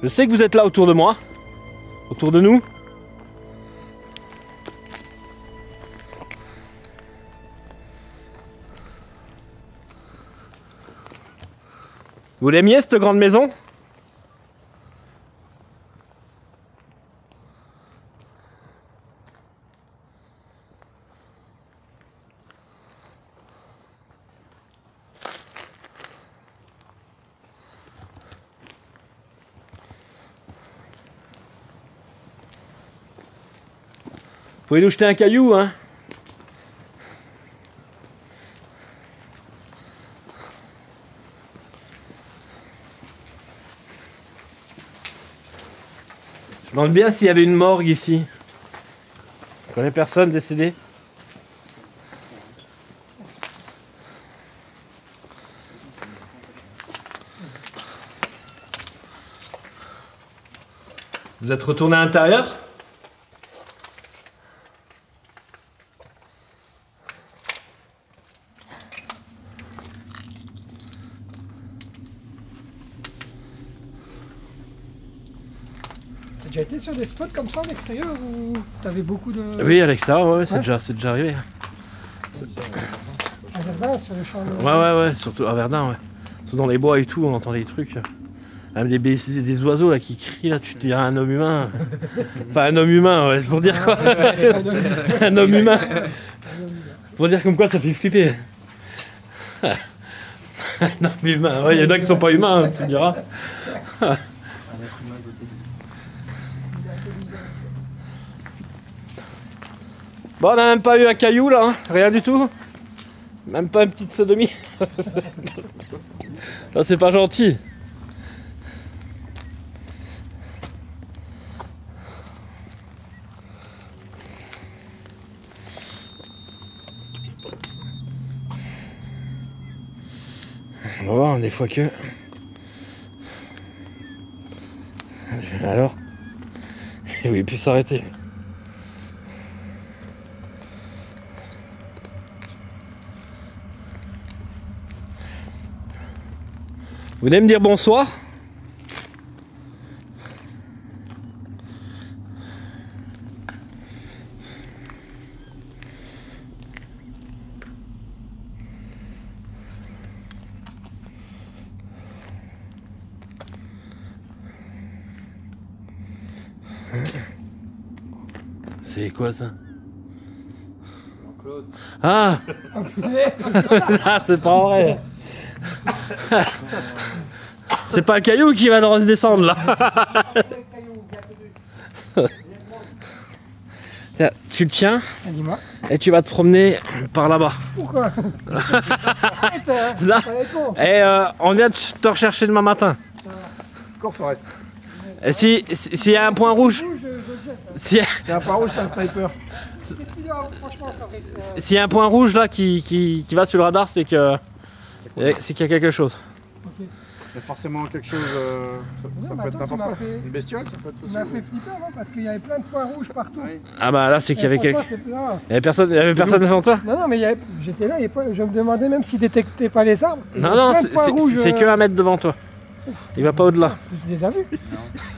Je sais que vous êtes là autour de moi, autour de nous. Vous l'aimiez cette grande maison ? Vous pouvez nous jeter un caillou, hein? Je me demande bien s'il y avait une morgue ici. Je connais personne décédé. Vous êtes retourné à l'intérieur? T'as déjà été sur des spots comme ça en extérieur ou t'avais beaucoup de... Oui, avec ça, ouais, c'est déjà arrivé. À Verdun, sur le champ de... Ouais, surtout à Verdun, ouais. Surtout dans les bois et tout, on entend des trucs. Même des oiseaux là qui crient, là, tu te dirais un homme humain. Enfin, un homme humain, ouais, c'est pour dire quoi? Un homme humain. Pour dire comme quoi ça fait flipper. Un homme humain, ouais, il y en a qui sont pas humains, hein, tu me diras. Bon, on n'a même pas eu un caillou là, hein, rien du tout. Même pas une petite sodomie. Ça, c'est pas gentil. On va voir des fois que... Alors, il voulait plus s'arrêter. Vous venez me dire bonsoir? C'est quoi ça? Jean-Claude. Ah, ah c'est pas vrai. C'est pas le caillou qui va redescendre là. Tiens, tu le tiens et tu vas te promener par là-bas. Pourquoi? Arrête, Là. Et on vient te rechercher demain matin. Encore Forest. Et s'il y a un point rouge, s'il y a un point rouge, c'est un sniper. S'il y a un point rouge là qui va sur le radar, c'est qu'il y a quelque chose. Okay. Il y a forcément quelque chose, ça peut être n'importe quoi. Une bestiole, ça peut être aussi. Ça m'a fait flipper non parce qu'il y avait plein de points rouges partout. Ah bah là c'est qu'il y avait quelque... Il y avait personne devant toi? Non mais j'étais là, je me demandais même s'il détectait pas les arbres. Non, c'est que 1 mètre devant toi. Il va pas au-delà. Tu les as vus?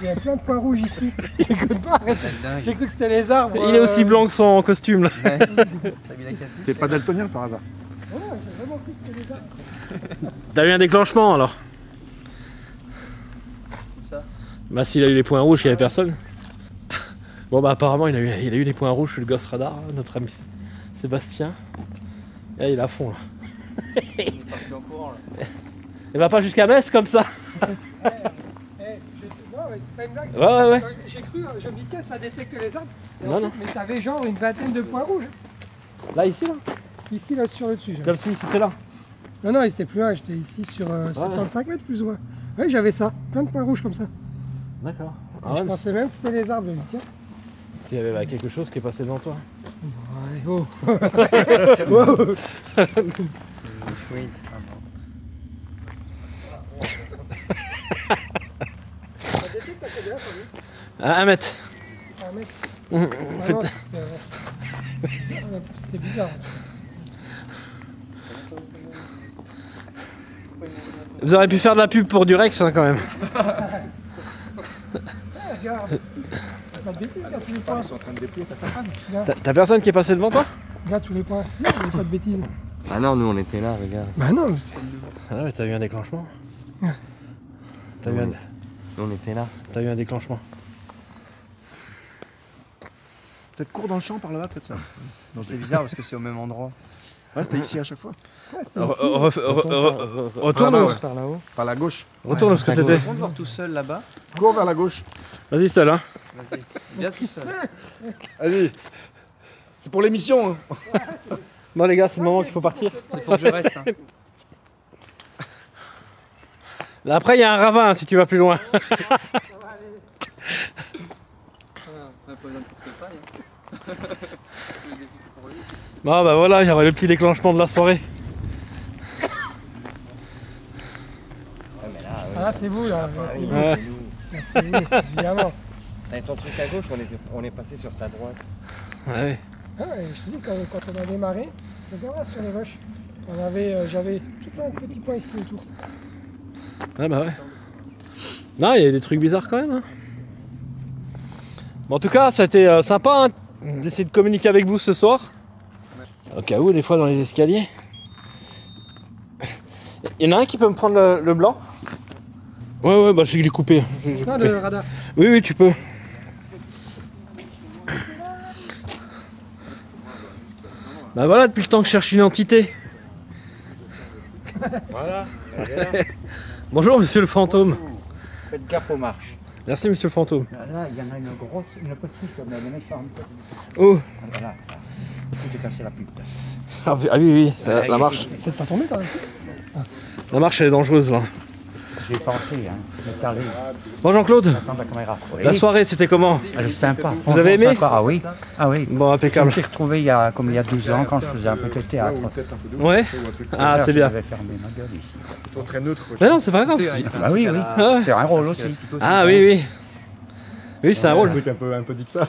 Il y a plein de points rouges ici. J'écoute pas, arrête. J'ai cru que c'était les arbres. Il est aussi blanc que son costume là. T'es pas daltonien par hasard? Non, j'ai vraiment cru que c'était les arbres. T'as eu un déclenchement alors? Ça? Bah s'il a eu les points rouges, il y avait personne. Bon bah apparemment il a eu les points rouges sur le Ghost Radar, notre ami Sébastien. Et là, il est à fond là. Il est parti en courant là. Il va pas jusqu'à Metz comme ça. Non mais c'est pas une blague. Ouais. J'ai cru, je me dis tiens ça détecte les arbres. Non. Mais t'avais genre une vingtaine de points rouges. Là ici là? Ici là sur le dessus. Comme si c'était là. Non, il était plus là, j'étais ici sur 75 mètres plus ou moins. Oui, j'avais ça, plein de points rouges comme ça. D'accord. Je pensais même que c'était les arbres, je me dis tiens. S'il y avait quelque chose qui est passé devant toi. Ouais, oh. Oui. Ça détecte à combien, Fabrice? À 1 mètre. 1 mètre. Ah non, c'était bizarre. Vous auriez pu faire de la pub pour Durex hein, quand même. Regarde. Pas de bêtises, regarde tous les points. Ils sont en train de déplier ta sapane. T'as personne qui est passé devant toi? Regarde tous les points. Non, il n'y a pas de bêtises. Ah non, nous on était là, regarde. Bah non, ah ouais, t'as eu un déclenchement. Ouais. Nous on était là. T'as eu un déclenchement. Peut-être court dans le champ par là-bas, peut-être ça. C'est bizarre parce que c'est au même endroit. Ouais, c'était ici à chaque fois. Retourne par là-haut. Par la gauche. Retourne ce que c'était. Retourne voir tout seul là-bas. Cours vers la gauche. Vas-y seul hein. Vas-y, viens tout seul. Vas-y. C'est pour l'émission. Hein. Bon les gars, c'est le moment qu'il faut partir. C'est pour que je reste. Hein. Là, après il y a un ravin si tu vas plus loin. On n'a pas besoin de porter paille. Bon bah voilà, il y aura le petit déclenchement de la soirée. Ah, c'est vous là. C'est vous. Ouais. C'est vous, évidemment. Avec ton truc à gauche, on est passé sur ta droite. Ouais. Ah ouais, je te dis, quand on a démarré, regarde là sur les roches, j'avais tout plein de petits points ici autour. Ah bah ouais. Non, il y a des trucs bizarres quand même. Hein. Bon, en tout cas, ça a été sympa hein, d'essayer de communiquer avec vous ce soir. Au cas où, des fois dans les escaliers. Il y en a un qui peut me prendre le blanc? Ouais, bah je l'ai coupé. Ah, le radar. Oui, tu peux. Bah voilà, depuis le temps que je cherche une entité. Voilà. Bonjour, monsieur le fantôme. Faites gaffe aux marches. Merci, monsieur le fantôme. Là, il y en a une grosse, une petite, comme la méchante. Oh. Voilà. J'ai cassé la pute. Ah oui, la marche. C'est pas tombé quand même. La marche, elle est dangereuse là. J'ai pensé, hein. Mais allez. Bon Jean-Claude, Attends la caméra. Oui. la soirée c'était comment? Sympa. Vous avez aimé? Sympa. Ah oui. Ah oui. Bon, impeccable. Je me suis retrouvé il y a 12 ans quand je faisais un peu de théâtre. Ouais. Ah, c'est bien. Je vais fermer ma gueule ici. C'est très neutre. Mais non, c'est pas grave. Ah oui, oui. Ah. C'est un rôle aussi. Ah oui, oui. Oui, c'est un rôle. Un truc un peu dit que ça.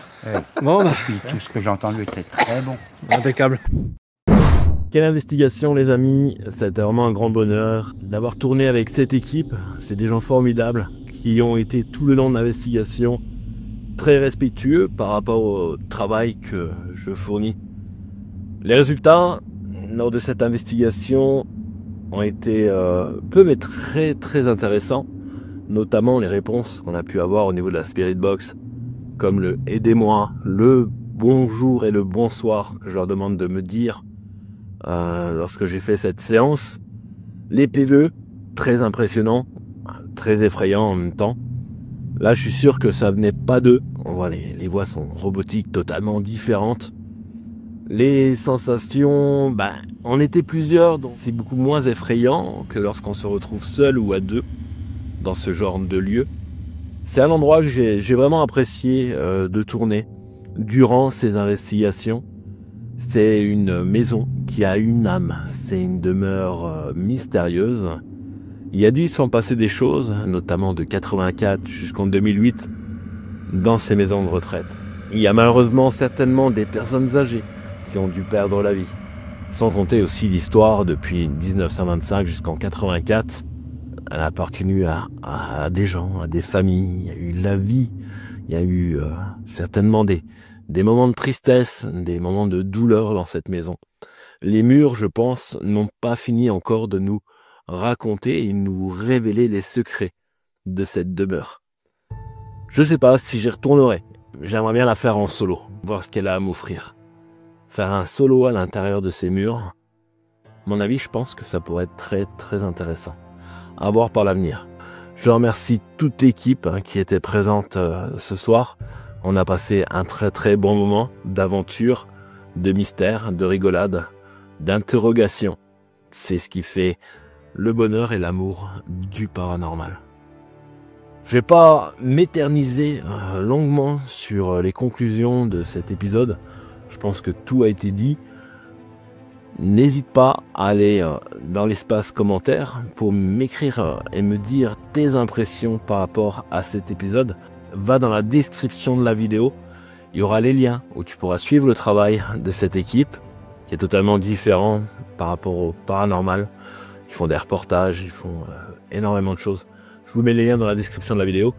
Bon, bah. Puis tout ce que j'ai entendu était très bon. Impeccable. Quelle investigation les amis, c'était vraiment un grand bonheur d'avoir tourné avec cette équipe. C'est des gens formidables qui ont été tout le long de l'investigation très respectueux par rapport au travail que je fournis. Les résultats lors de cette investigation ont été peu mais très très intéressants, notamment les réponses qu'on a pu avoir au niveau de la Spirit Box, comme le aidez-moi, le bonjour et le bonsoir que je leur demande de me dire lorsque j'ai fait cette séance. Les PVE, très impressionnants, très effrayants en même temps. Là, je suis sûr que ça venait pas d'eux. On voit les voix sont robotiques, totalement différentes. Les sensations, on était plusieurs, donc c'est beaucoup moins effrayant que lorsqu'on se retrouve seul ou à deux dans ce genre de lieu. C'est un endroit que j'ai vraiment apprécié de tourner durant ces investigations. C'est une maison qui a une âme, c'est une demeure mystérieuse. Il y a dû s'en passer des choses, notamment de 84 jusqu'en 2008, dans ces maisons de retraite. Il y a malheureusement certainement des personnes âgées qui ont dû perdre la vie. Sans compter aussi l'histoire depuis 1925 jusqu'en 84. Elle a appartenu à des gens, à des familles, il y a eu la vie, il y a eu certainement des moments de tristesse, des moments de douleur dans cette maison. Les murs, je pense, n'ont pas fini encore de nous raconter et nous révéler les secrets de cette demeure. Je sais pas si j'y retournerai. J'aimerais bien la faire en solo, voir ce qu'elle a à m'offrir. Faire un solo à l'intérieur de ces murs, à mon avis, je pense que ça pourrait être très très intéressant. À voir par l'avenir. Je remercie toute l'équipe qui était présente ce soir. On a passé un très très bon moment d'aventure, de mystère, de rigolade, d'interrogation. C'est ce qui fait le bonheur et l'amour du paranormal. Je vais pas m'éterniser longuement sur les conclusions de cet épisode. Je pense que tout a été dit. N'hésite pas à aller dans l'espace commentaire pour m'écrire et me dire tes impressions par rapport à cet épisode. Va dans la description de la vidéo, il y aura les liens où tu pourras suivre le travail de cette équipe qui est totalement différent par rapport au paranormal. Ils font des reportages, ils font énormément de choses. Je vous mets les liens dans la description de la vidéo.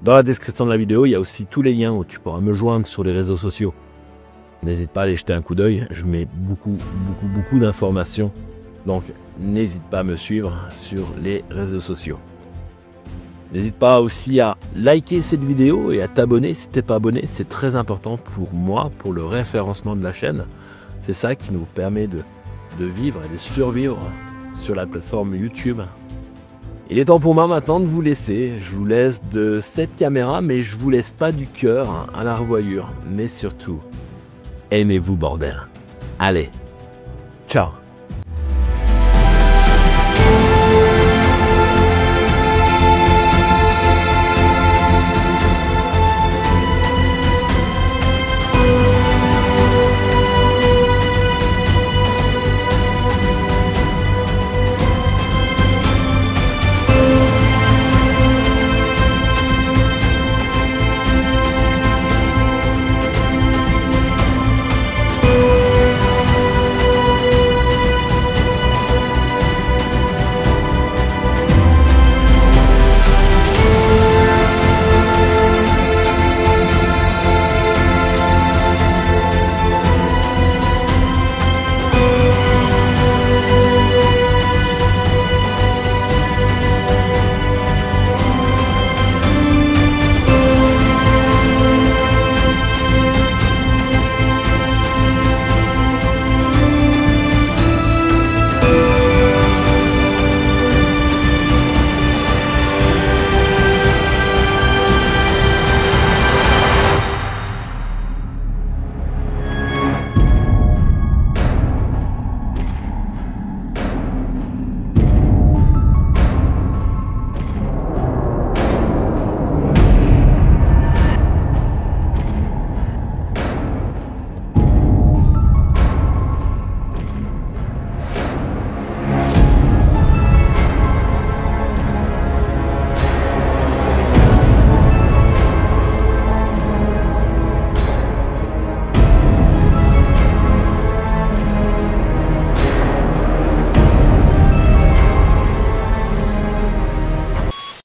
Dans la description de la vidéo, il y a aussi tous les liens où tu pourras me joindre sur les réseaux sociaux. N'hésite pas à aller jeter un coup d'œil, je mets beaucoup d'informations. Donc n'hésite pas à me suivre sur les réseaux sociaux. N'hésite pas aussi à liker cette vidéo et à t'abonner si t'es pas abonné. C'est très important pour moi, pour le référencement de la chaîne. C'est ça qui nous permet de vivre et de survivre sur la plateforme YouTube. Il est temps pour moi maintenant de vous laisser. Je vous laisse de cette caméra, mais je vous laisse pas du cœur à la revoyure. Mais surtout, aimez-vous bordel. Allez, ciao.